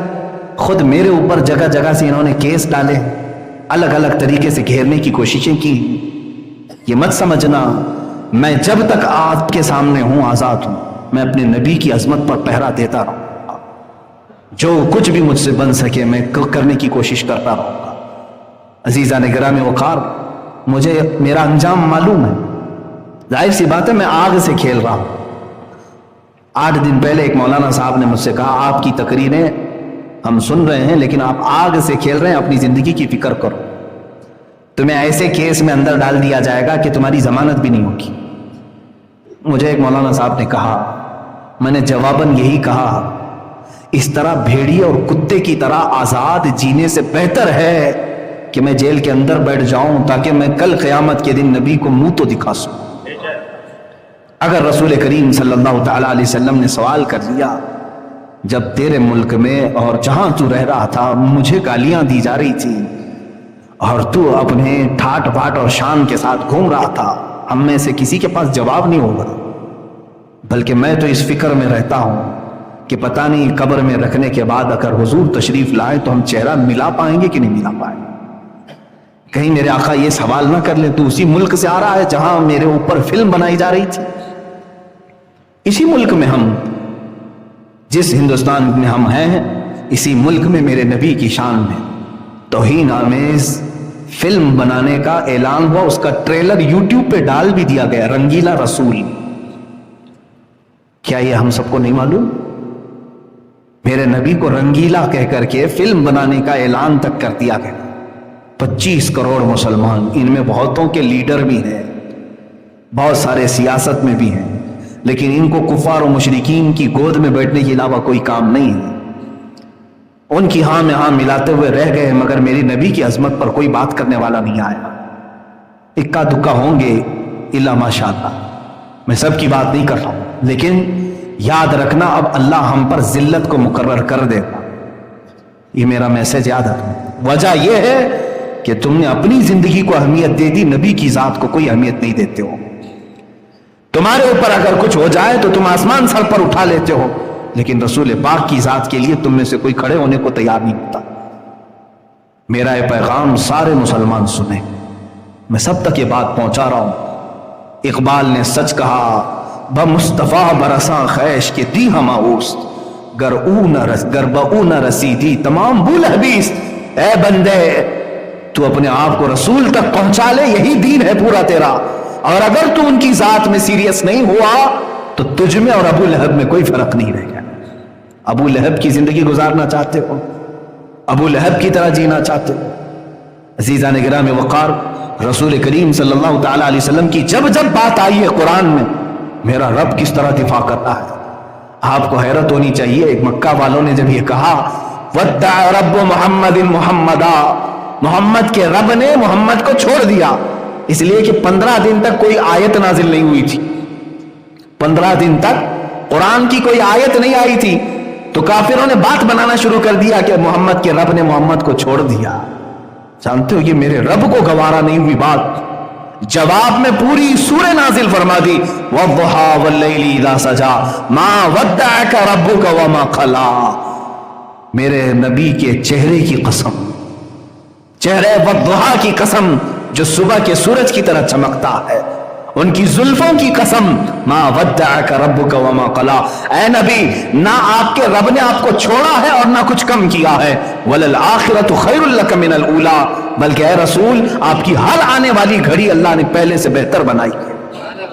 Speaker 1: خود میرے اوپر جگہ جگہ سے انہوں نے کیس ڈالے، الگ الگ طریقے سے گھیرنے کی کوششیں کی۔ یہ مت سمجھنا میں جب تک آپ کے سامنے ہوں آزاد ہوں، میں اپنے نبی کی عظمت پر پہرا دیتا رہوں گا، جو کچھ بھی مجھ سے بن سکے میں کرنے کی کوشش کرتا رہوں گا۔ عزیزان گرامی وقار، مجھے میرا انجام معلوم ہے، ظاہر سی بات ہے میں آگ سے کھیل رہا ہوں۔ 8 دن پہلے ایک مولانا صاحب نے مجھ سے کہا، آپ کی تقریریں ہم سن رہے ہیں لیکن آپ آگ سے کھیل رہے ہیں، اپنی زندگی کی فکر کرو، تمہیں ایسے کیس میں اندر ڈال دیا جائے گا کہ تمہاری ضمانت بھی نہیں ہوگی۔ مجھے ایک مولانا صاحب نے کہا، میں نے جواباً یہی کہا، اس طرح بھیڑیے اور کتے کی طرح آزاد جینے سے بہتر ہے کہ میں جیل کے اندر بیٹھ جاؤں تاکہ میں کل قیامت کے دن نبی کو منہ تو دکھا سکوں۔ اگر رسول کریم صلی اللہ تعالیٰ علیہ وسلم نے سوال کر لیا، جب تیرے ملک میں اور جہاں تو رہ رہا تھا مجھے گالیاں دی جا رہی تھی اور تو اپنے ٹھاٹ پاٹ اور شان کے ساتھ گھوم رہا تھا، ہم میں سے کسی کے پاس جواب نہیں ہوگا، بلکہ میں تو اس فکر میں رہتا ہوں کہ پتہ نہیں قبر میں رکھنے کے بعد اگر حضور تشریف لائے تو ہم چہرہ ملا پائیں گے کہ نہیں ملا پائیں گے۔ کہیں میرے آقا یہ سوال نہ کر لیں، تو اسی ملک سے آ رہا ہے جہاں میرے اوپر فلم بنائی جا رہی تھی؟ اسی ملک میں ہم، جس ہندوستان میں ہم ہیں، اسی ملک میں میرے نبی کی شان میں توہین آمیز فلم بنانے کا اعلان ہوا، اس کا ٹریلر یوٹیوب پہ ڈال بھی دیا گیا، رنگیلا رسول۔ کیا یہ ہم سب کو نہیں معلوم؟ میرے نبی کو رنگیلا کہہ کر کے فلم بنانے کا اعلان تک کر دیا گیا۔ 25 کروڑ مسلمان، ان میں بہتوں کے لیڈر بھی ہیں، بہت سارے سیاست میں بھی ہیں، لیکن ان کو کفار و مشرکین کی گود میں بیٹھنے کے علاوہ کوئی کام نہیں ہے۔ ان کی ہاں میں ہاں ملاتے ہوئے رہ گئے، مگر میری نبی کی عظمت پر کوئی بات کرنے والا نہیں آیا۔ اکا دکا ہوں گے الا ماشاءاللہ، میں سب کی بات نہیں کر رہا ہوں، لیکن یاد رکھنا اب اللہ ہم پر ذلت کو مقرر کر دے گا، یہ میرا میسج یاد رکھنا۔ وجہ یہ ہے کہ تم نے اپنی زندگی کو اہمیت دے دی، نبی کی ذات کو کوئی اہمیت نہیں دیتے ہو۔ تمہارے اوپر اگر کچھ ہو جائے تو تم آسمان سر پر اٹھا لیتے ہو، لیکن رسول پاک کی ذات کے لیے تم میں سے کوئی کھڑے ہونے کو تیار نہیں ہوتا۔ میرا یہ پیغام سارے مسلمان سنیں، میں سب تک یہ بات پہنچا رہا ہوں۔ اقبال نے سچ کہا، بمصطفیٰ برساں خیش کے دی ہم اوست، گر بہ نہ رسیدی تمام بول حبیس۔ اے بندے تو اپنے آپ کو رسول تک پہنچا لے، یہی دین ہے پورا تیرا، اور اگر تو ان کی ذات میں سیریس نہیں ہوا تو تجھ میں اور ابو لہب میں کوئی فرق نہیں رہ گیا۔ ابو لہب کی زندگی گزارنا چاہتے ہو، ابو لہب کی طرح جینا چاہتے ہو؟ عزیزان گرام وقار، رسول کریم صلی اللہ تعالی علیہ وسلم کی جب جب بات آئی ہے قرآن میں، میرا رب کس طرح دفاع کرتا ہے آپ کو حیرت ہونی چاہیے۔ ایک مکہ والوں نے جب یہ کہا ودع رب محمد محمدا، محمد کے رب نے محمد کو چھوڑ دیا، اس لیے کہ 15 دن تک کوئی آیت نازل نہیں ہوئی تھی، 15 دن تک قرآن کی کوئی آیت نہیں آئی تھی، تو کافروں نے بات بنانا شروع کر دیا کہ محمد کے رب نے محمد کو چھوڑ دیا۔ جانتے ہو یہ میرے رب کو گوارا نہیں ہوئی بات، جواب میں پوری سورہ نازل فرما دی، وَالضُّحَىٰ وَاللَّيْلِ إِذَا سَجَىٰ مَا وَدَّعَكَ رَبُّكَ وَمَا قَلَىٰ۔ میرے نبی کے چہرے کی قسم، چہرے والضحیٰ کی قسم جو صبح کے سورج کی طرح چمکتا ہے، ان کی زلفوں کی قسم، ما ودعک ربک وما قلی۔ اے نبی، نہ آپ کے رب نے آپ کو چھوڑا ہے اور نہ کچھ کم کیا ہے، وللآخرۃ خیر لک من الاولی، بلکہ اے رسول آپ کی ہر آنے والی گھڑی اللہ نے پہلے سے بہتر بنائی ہے۔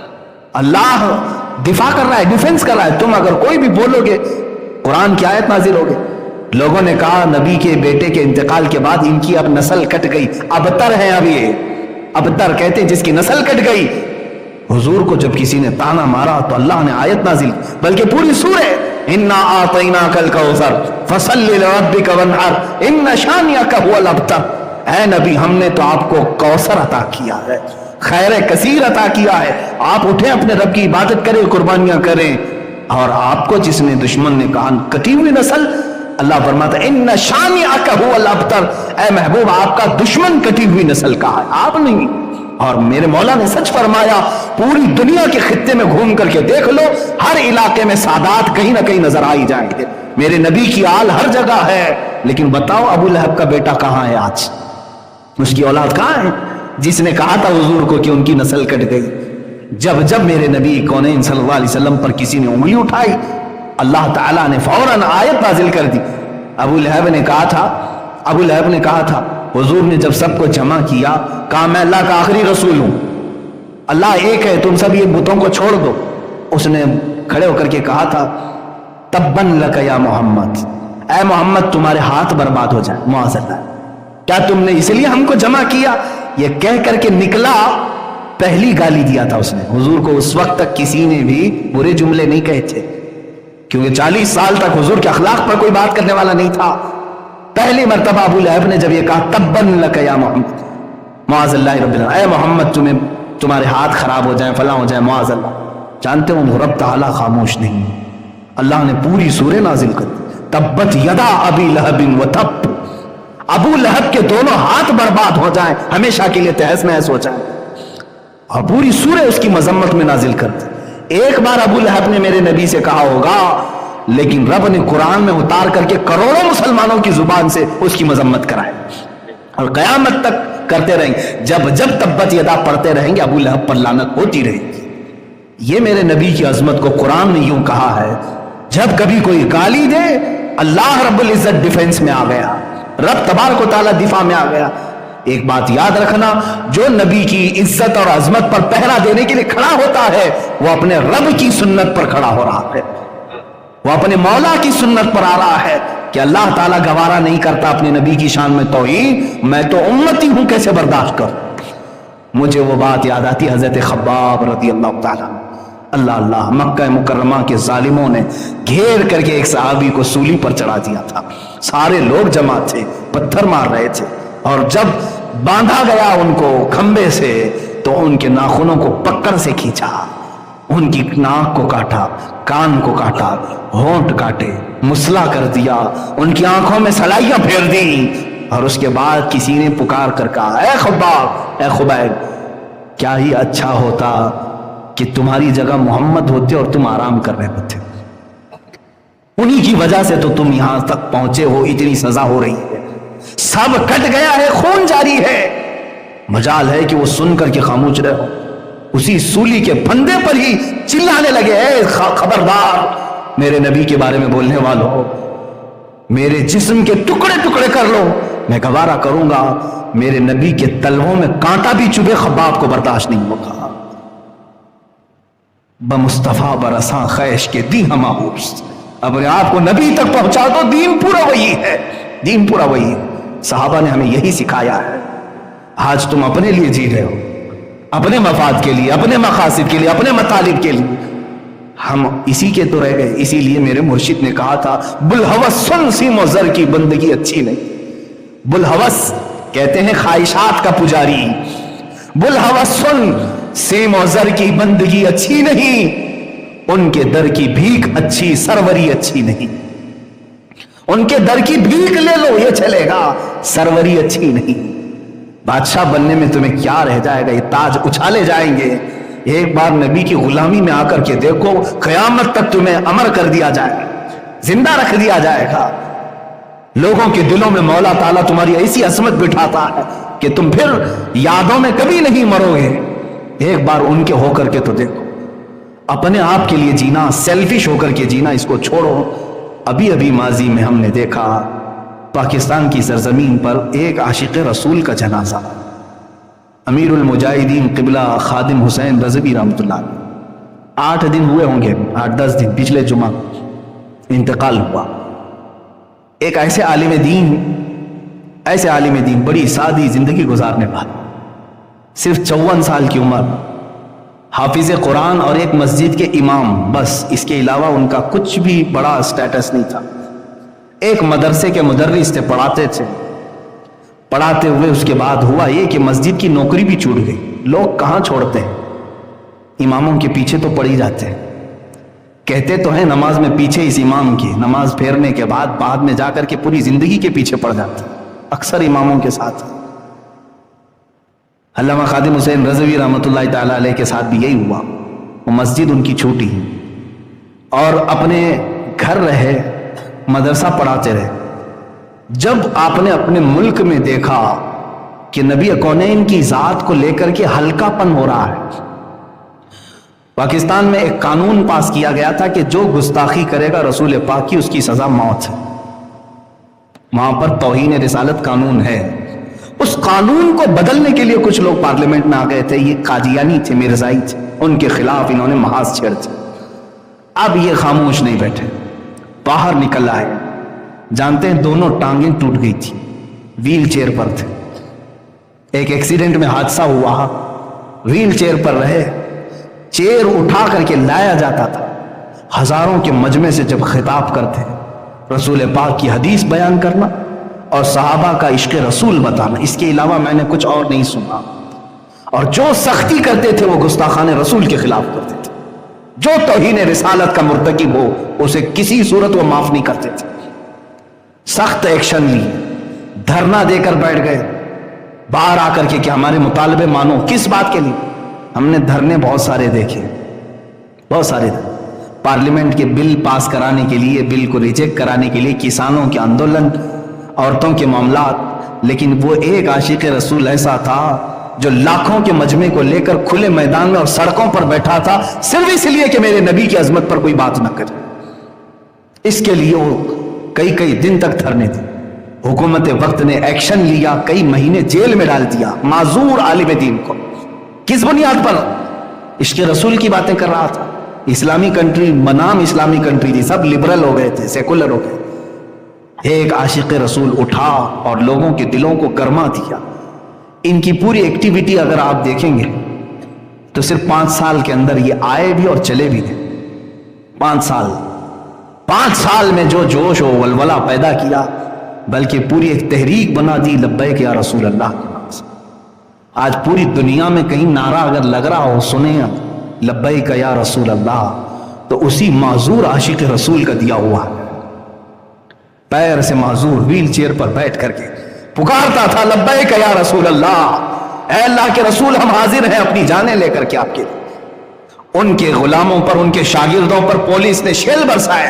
Speaker 1: اللہ دفاع کر رہا ہے، ڈیفنس کر رہا ہے۔ تم اگر کوئی بھی بولو گے قرآن کی آیت نازل ہوگی۔ لوگوں نے کہا نبی کے بیٹے کے انتقال کے بعد ان کی اب نسل کٹ گئی، ابتر ہے اب یہ، ابتر کہتے جس کی نسل کٹ گئی۔ حضور کو جب کسی نے تانا مارا تو اللہ نے آیت نازل، بلکہ پوری سورہ، انا اعطیناک الکوثر فصل لربک وانحر ان شانئک هو الابتر۔ اے نبی ہم نے تو آپ کو کوثر عطا کیا ہے، خیر کثیر عطا کیا ہے، آپ اٹھیں اپنے رب کی عبادت کریں، قربانیاں کریں۔ اور آپ کو جس نے دشمن نے کہا کٹی ہوئی نسل، اللہ فرماتا ہے ان شانئک هو الابتر، اے محبوب آپ کا دشمن کٹی ہوئی نسل کا ہے، آپ نہیں۔ اور میرے مولا نے سچ فرمایا، پوری دنیا کے خطے میں گھوم کر کے دیکھ لو، ہر علاقے میں سادات کہیں نہ کہیں نظر آئی جائیں گے، میرے نبی کی آل ہر جگہ ہے۔ لیکن بتاؤ ابو لہب کا بیٹا کہاں ہے آج؟ اس کی اولاد کہاں ہے جس نے کہا تھا حضور کو کہ ان کی نسل کٹ گئی؟ جب جب میرے نبی کونین صلی اللہ علیہ وسلم پر کسی نے انگلی اٹھائی، اللہ تعالیٰ نے فوراً آیت نازل کر دی۔ ابو لہب نے کہا تھا حضور نے جب سب کو جمع کیا، کہا میں اللہ کا آخری رسول ہوں، اللہ ایک ہے، تم سب یہ بتوں کو چھوڑ دو۔ اس نے کھڑے ہو کر کے کہا تھا تبن لک یا محمد، اے محمد تمہارے ہاتھ برباد ہو جائے، معاذ اللہ، کیا تم نے اس لیے ہم کو جمع کیا؟ یہ کہہ کر کے نکلا، پہلی گالی دیا تھا اس نے حضور کو۔ اس وقت تک کسی نے بھی برے جملے نہیں کہے تھے، کیونکہ 40 سال تک حضور کے اخلاق پر کوئی بات کرنے والا نہیں تھا۔ پہلی مرتبہ ابو لہب نے جب یہ کہا تبن لک یا محمد، معاذ اللہ رب العالمین، اے محمد تمہارے ہاتھ خراب ہو جائیں، فلاں ہو جائیں، معاذ اللہ۔ جانتے ہو رب تعالیٰ خاموش نہیں، اللہ نے پوری سورہ نازل کر دی، تبت یدا ابی لہب وتب، ابو لہب کے دونوں ہاتھ برباد ہو جائیں، ہمیشہ کے لیے تہس نہس ہو جائیں، اور پوری سورہ اس کی مذمت میں نازل کر دی۔ ایک بار ابو لہب نے میرے نبی سے کہا ہوگا، لیکن رب نے قرآن میں اتار کر کے کروڑوں مسلمانوں کی زبان سے اس کی مذمت کرائی، اور قیامت تک کرتے رہیں گے، جب جب تبت یدا پڑھتے رہیں گے ابو لہب پر لعنت ہوتی رہے گی۔ یہ میرے نبی کی عظمت کو قرآن نے یوں کہا ہے، جب کبھی کوئی گالی دے اللہ رب العزت ڈیفنس میں آ گیا، رب تبارک و تعالیٰ دفاع میں آ گیا۔ ایک بات یاد رکھنا، جو نبی کی عزت اور عظمت پر پہرا دینے کے لیے کھڑا ہوتا ہے وہ اپنے رب کی سنت پر کھڑا ہو رہا ہے، وہ اپنے مولا کی سنت پر آ رہا ہے کہ اللہ تعالیٰ گوارا نہیں کرتا اپنے نبی کی شان میں توہین، میں تو امتی ہوں کیسے برداشت کروں۔ مجھے وہ بات یاد آتی حضرت خباب رضی اللہ تعالیٰ، اللہ مکہ مکرمہ کے ظالموں نے گھیر کر کے ایک صحابی کو سولی پر چڑھا دیا تھا، سارے لوگ جمع تھے، پتھر مار رہے تھے، اور جب باندھا گیا ان کو کھمبے سے تو ان کے ناخنوں کو پکڑ سے کھینچا، ان کی ناک کو کاٹا، کان کو کاٹا، ہونٹ کاٹے، مسلا کر دیا، ان کی آنکھوں میں سلائیاں پھیر دی، اور اس کے بعد کسی نے پکار کر کہا اے خباب، اے خبیب، کیا ہی اچھا ہوتا کہ تمہاری جگہ محمد ہوتے اور تم آرام کر رہے ہوتے۔ انہی کی وجہ سے تو تم یہاں تک پہنچے ہو، اتنی سزا ہو رہی ہے، سب کٹ گیا ہے، خون جاری ہے، مجال ہے کہ وہ سن کر کے خاموش رہو۔ اسی سولی کے پھندے پر ہی چلانے لگے، اے خبردار میرے نبی کے بارے میں بولنے والوں، میرے جسم کے ٹکڑے ٹکڑے کر لو، میں گوارا کروں گا، میرے نبی کے تلووں میں کانٹا بھی چبھے خباب کو برداشت نہیں ہوگا۔ بمصطفیٰ برساں خیش کے دی ہم آہوز، اپنے آپ کو نبی تک پہنچا دو، دین پورا وہی ہے، دین پورا وہی ہے۔ صحابہ نے ہمیں یہی سکھایا ہے۔ آج تم اپنے لیے جی رہے ہو، اپنے مفاد کے لیے، اپنے مقاصد کے لیے، اپنے مطالب کے لیے، ہم اسی کے تو رہ گئے۔ اسی لیے میرے مرشد نے کہا تھا، بلہوس سن سیم و زر کی بندگی اچھی نہیں۔ بلہوس کہتے ہیں خواہشات کا پجاری، بلہوس سن سیم و زر کی بندگی اچھی نہیں، ان کے در کی بھیک اچھی، سروری اچھی نہیں۔ ان کے در کی بھیک لے لو، یہ چلے گا، سروری اچھی نہیں۔ بادشاہ بننے میں تمہیں کیا رہ جائے گا، یہ تاج اچھالے جائیں گے۔ ایک بار نبی کی غلامی میں آ کر کے دیکھو، قیامت تک تمہیں امر کر دیا جائے گا، زندہ رکھ دیا جائے گا۔ لوگوں کے دلوں میں مولا تعالیٰ تمہاری ایسی عظمت بٹھاتا ہے کہ تم پھر یادوں میں کبھی نہیں مرو گے۔ ایک بار ان کے ہو کر کے تو دیکھو۔ اپنے آپ کے لیے جینا، سیلفش ہو کر کے جینا، اس کو چھوڑو۔ ابھی ابھی ماضی میں ہم نے دیکھا پاکستان کی سرزمین پر ایک عاشق رسول کا جنازہ، امیر المجاہدین قبلہ خادم حسین رضوی رحمۃ اللہ علیہ، 8 دن ہوئے ہوں گے، 8-10 دن، پچھلے جمعہ انتقال ہوا۔ ایک ایسے عالم دین، بڑی سادی زندگی گزارنے والا، صرف 54 سال کی عمر، حافظ قرآن اور ایک مسجد کے امام، بس اس کے علاوہ ان کا کچھ بھی بڑا سٹیٹس نہیں تھا۔ ایک مدرسے کے مدرس تھے، پڑھاتے تھے، پڑھاتے ہوئے اس کے بعد ہوا یہ کہ مسجد کی نوکری بھی چھوٹ گئی۔ لوگ کہاں چھوڑتے ہیں، اماموں کے پیچھے تو پڑ ہی جاتے ہیں۔ کہتے تو ہیں نماز میں پیچھے اس امام کی، نماز پھیرنے کے بعد میں جا کر کے پوری زندگی کے پیچھے پڑ جاتے ہیں، اکثر اماموں کے ساتھ۔ علامہ خادم حسین رضوی رحمۃ اللہ تعالیٰ علیہ کے ساتھ بھی یہی ہوا، وہ مسجد ان کی چھوٹی اور اپنے گھر رہے، مدرسہ پڑھاتے رہے۔ جب آپ نے اپنے ملک میں دیکھا کہ نبی کونین کی ذات کو لے کر کے ہلکا پن ہو رہا ہے، پاکستان میں ایک قانون پاس کیا گیا تھا کہ جو گستاخی کرے گا رسول پاک کی، اس کی سزا موت ہے۔ وہاں پر توہین رسالت قانون ہے۔ اس قانون کو بدلنے کے لیے کچھ لوگ پارلیمنٹ میں آ گئے تھے، یہ قادیانی تھے، مرزائی تھے، ان کے خلاف انہوں نے محاذ چھیڑ دی۔ اب یہ خاموش نہیں بیٹھے، باہر نکل آئے۔ جانتے ہیں دونوں ٹانگیں ٹوٹ گئی تھی، ویل چیئر پر تھے، ایک ایکسیڈنٹ میں حادثہ ہوا، ویل چیئر پر رہے، چیئر اٹھا کر کے لایا جاتا تھا، ہزاروں کے مجمع سے جب خطاب کرتے رسول پاک کی حدیث بیان کرنا اور صحابہ کا عشق رسول بتانا، اس کے علاوہ میں نے کچھ اور نہیں سنا۔ اور جو سختی کرتے تھے وہ گستاخان رسول کے خلاف کرتے تھے، جو توہین رسالت کا مرتکب ہو اسے کسی صورت وہ معاف نہیں کرتے تھے۔ سخت ایکشن لی، دھرنا دے کر بیٹھ گئے، باہر آ کر کے کہ ہمارے مطالبے مانو۔ کس بات کے لیے؟ ہم نے دھرنے بہت سارے دیکھے، بہت سارے پارلیمنٹ کے بل پاس کرانے کے لیے، بل کو ریجیکٹ کرانے کے لیے، کسانوں کے آندولن، عورتوں کے معاملات، لیکن وہ ایک عاشق رسول ایسا تھا جو لاکھوں کے مجمع کو لے کر کھلے میدان میں اور سڑکوں پر بیٹھا تھا، صرف اس لیے کہ میرے نبی کی عظمت پر کوئی بات نہ کرے۔ اس کے لیے وہ کئی دن تک دھرنے تھے۔ حکومت وقت نے ایکشن لیا، کئی مہینے جیل میں ڈال دیا معذور عالم دین کو۔ کس بنیاد پر؟ عشق رسول کی باتیں کر رہا تھا۔ اسلامی کنٹری، بنام اسلامی کنٹری تھی، سب لبرل ہو گئے تھے، سیکولر ہو گئے۔ ایک عاشق رسول اٹھا اور لوگوں کے دلوں کو گرما دیا۔ ان کی پوری ایکٹیویٹی اگر آپ دیکھیں گے تو صرف 5 سال کے اندر یہ آئے بھی اور چلے بھی گئے۔ 5 سال میں جو جوش و ولولہ پیدا کیا، بلکہ پوری ایک تحریک بنا دی لبیک یا رسول اللہ کے نام سے۔ آج پوری دنیا میں کہیں نعرہ اگر لگ رہا ہو، سنیں لبیک یا رسول اللہ، تو اسی معذور عاشق رسول کا دیا ہوا ہے۔ پیر سے معذور ویل چیئر پر بیٹھ کر کے پکارتا تھا لبیک یا رسول اللہ، اے اللہ کے رسول ہم حاضر ہیں اپنی جانیں لے کر کے آپ کے لیے۔ ان کے غلاموں پر، ان کے شاگردوں پر پولیس نے شیل برسائے،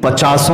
Speaker 1: 50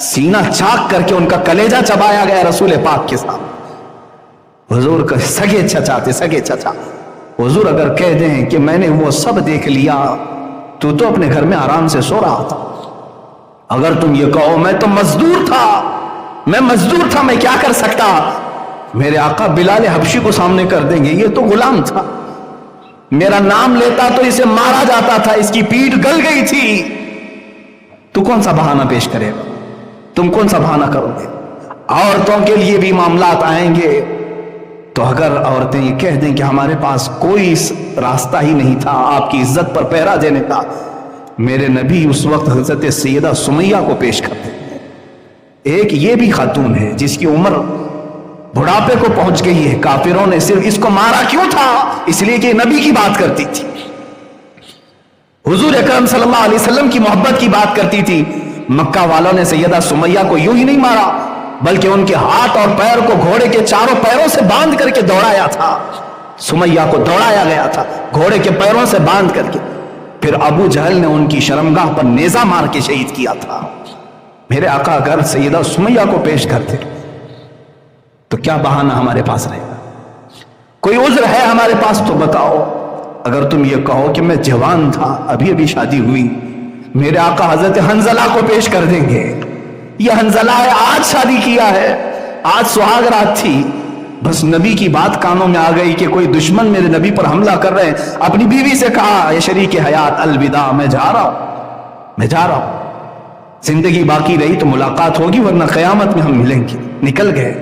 Speaker 1: سینہ چاک کر کے ان کا کلیجہ چبایا گیا رسول پاک کے سامنے۔ حضور کا سگے چچا تھے، سگے چچا۔ حضور اگر کہہ دیں کہ میں نے وہ سب دیکھ لیا، تو اپنے گھر میں آرام سے سو رہا تھا۔ اگر تم یہ کہو میں تو مزدور تھا، میں کیا کر سکتا، میرے آقا بلال حبشی کو سامنے کر دیں گے، یہ تو غلام تھا، میرا نام لیتا تو اسے مارا جاتا تھا، اس کی پیٹھ گل گئی تھی، تو کون سا بہانہ پیش کرے گا، تم کون سا بہانہ کرو گے؟ عورتوں کے لیے بھی معاملات آئیں گے، تو اگر عورتیں یہ کہہ دیں کہ ہمارے پاس کوئی راستہ ہی نہیں تھا آپ کی عزت پر پہرا دینے کا، میرے نبی اس وقت حضرت سیدہ سمیہ کو پیش کرتے ہیں۔ ایک یہ بھی خاتون ہے جس کی عمر بڑھاپے کو پہنچ گئی ہے، کافروں نے صرف اس کو مارا کیوں تھا؟ اس لیے کہ نبی کی بات کرتی تھی، حضور اکرم صلی اللہ علیہ وسلم کی محبت کی بات کرتی تھی۔ مکہ والوں نے سیدہ سمیہ کو یوں ہی نہیں مارا، بلکہ ان کے ہاتھ اور پیر کو گھوڑے کے چاروں پیروں سے باندھ کر کے دوڑایا تھا، سمیہ کو دوڑایا گیا تھا گھوڑے کے پیروں سے باندھ کر کے، پھر ابو جہل نے ان کی شرمگاہ پر نیزہ مار کے شہید کیا تھا۔ میرے آقا اگر سیدہ سمیہ کو پیش کرتے تو کیا بہانہ ہمارے پاس رہے گا؟ کوئی عذر ہے ہمارے پاس تو بتاؤ۔ اگر تم یہ کہو کہ میں جوان تھا، ابھی شادی ہوئی، میرے آقا حضرت حنزلہ کو پیش کر دیں گے، یہ حنزلہ ہے، آج شادی کیا ہے، آج سہاگ رات تھی، بس نبی کی بات کانوں میں آ گئی کہ کوئی دشمن میرے نبی پر حملہ کر رہے ہیں، اپنی بیوی سے کہا یہ شریک حیات الوداع، میں جا رہا ہوں، زندگی باقی رہی تو ملاقات ہوگی ورنہ قیامت میں ہم ملیں گے، نکل گئے۔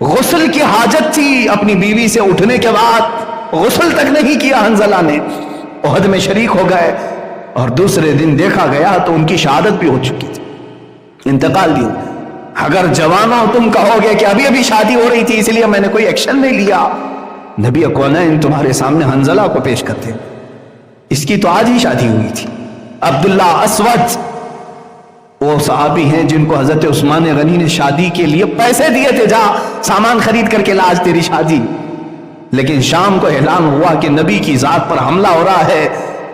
Speaker 1: غسل کی حاجت تھی اپنی بیوی سے اٹھنے کے بعد، غسل تک نہیں کیا حنزلہ نے، احد میں شریک ہو گئے، اور دوسرے دن دیکھا گیا تو ان کی شہادت بھی ہو چکی تھی، انتقال دی۔ اگر جوانوں تم کہو گے کہ ابھی شادی ہو رہی تھی اس لیے میں نے کوئی ایکشن نہیں لیا، نبی کونین تمہارے سامنے حنزلہ کو پیش کرتے، اس کی تو آج ہی شادی ہوئی تھی۔ عبداللہ اسود وہ صحابی ہیں جن کو حضرت عثمان غنی نے شادی کے لیے پیسے دیے تھے، جا سامان خرید کر کے لا آج تیری شادی، لیکن شام کو اعلان ہوا کہ نبی کی ذات پر حملہ ہو رہا ہے،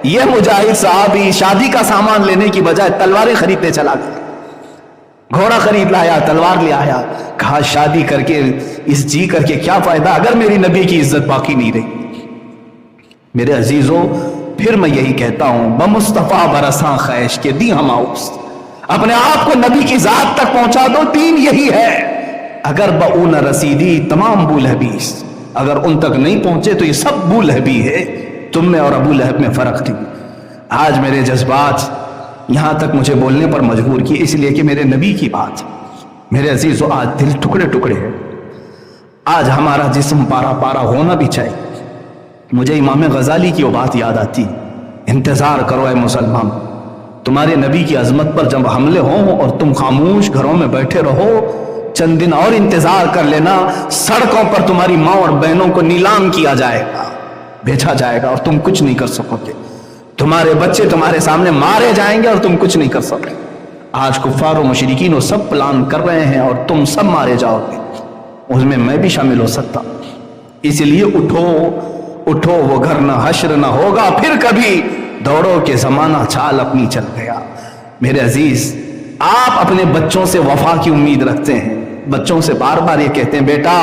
Speaker 1: یہ مجاہد صحابی شادی کا سامان لینے کی بجائے تلواریں خریدنے چلا گیا، گھوڑا خرید لایا، تلوار لے آیا، کہا شادی کر کے اس جی کر کے کیا فائدہ اگر میری نبی کی عزت باقی نہیں رہی۔ میرے عزیزوں پھر میں یہی کہتا ہوں، بمصطفیٰ برساں خیش کے دی ہماؤس، اپنے آپ کو نبی کی ذات تک پہنچا دو، دین یہی ہے۔ اگر بؤن رسیدی تمام بو لہبیس، اگر ان تک نہیں پہنچے تو یہ سب بو لہبی ہے، تم میں اور ابو لہب میں فرق تھی۔ آج میرے جذبات یہاں تک مجھے بولنے پر مجبور کی، اس لیے کہ میرے نبی کی بات۔ میرے عزیزو آج دل ٹکڑے ٹکڑے ہے، آج ہمارا جسم پارا پارا ہونا بھی چاہیے۔ مجھے امام غزالی کی وہ بات یاد آتی، انتظار کرو اے مسلمان، تمہارے نبی کی عظمت پر جب حملے ہوں اور تم خاموش گھروں میں بیٹھے رہو، چند دن اور انتظار کر لینا، سڑکوں پر تمہاری ماں اور بہنوں کو نیلام کیا جائے گا، بیچا جائے گا اور تم کچھ نہیں کر سکو گے، تمہارے بچے تمہارے سامنے مارے جائیں گے اور تم کچھ نہیں کر سکتے۔ آج کفار و مشرکین وہ سب پلان کر رہے ہیں اور تم سب مارے جاؤ گے، اس میں بھی شامل ہو سکتا، اس لیے اٹھو وہ گھر نہ حشر نہ ہوگا پھر کبھی، دوڑو کہ زمانہ چال اپنی چل گیا۔ میرے عزیز آپ اپنے بچوں سے وفا کی امید رکھتے ہیں، بچوں سے بار بار یہ کہتے ہیں بیٹا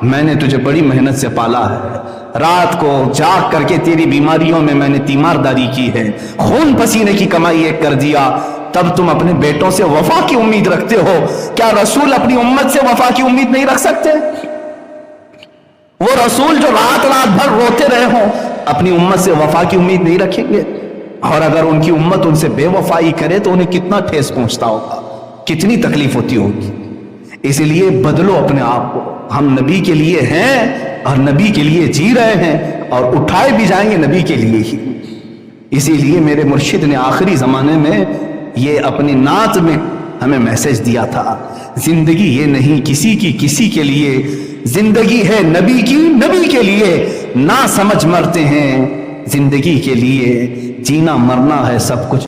Speaker 1: میں نے تجھے بڑی محنت سے پالا ہے، رات کو جاگ کر کے تیری بیماریوں میں نے تیمارداری کی ہے، خون پسینے کی کمائی ایک کر دیا، تب تم اپنے بیٹوں سے وفا کی امید رکھتے ہو، کیا رسول اپنی امت سے وفا کی امید نہیں رکھ سکتے؟ وہ رسول جو رات بھر روتے رہے ہوں اپنی امت سے وفا کی امید نہیں رکھیں گے؟ اور اگر ان کی امت ان سے بے وفائی کرے تو انہیں کتنا ٹھیس پہنچتا ہوگا، کتنی تکلیف ہوتی ہوگی۔ اس لیے بدلو اپنے آپ کو، ہم نبی کے لیے ہیں اور نبی کے لیے جی رہے ہیں اور اٹھائے بھی جائیں گے نبی کے لیے ہی۔ اسی لیے میرے مرشد نے آخری زمانے میں یہ اپنی نعت میں ہمیں میسج دیا تھا، زندگی یہ نہیں کسی کے لیے، زندگی ہے نبی کی نبی کے لیے، نہ سمجھ مرتے ہیں زندگی کے لیے، جینا مرنا ہے سب کچھ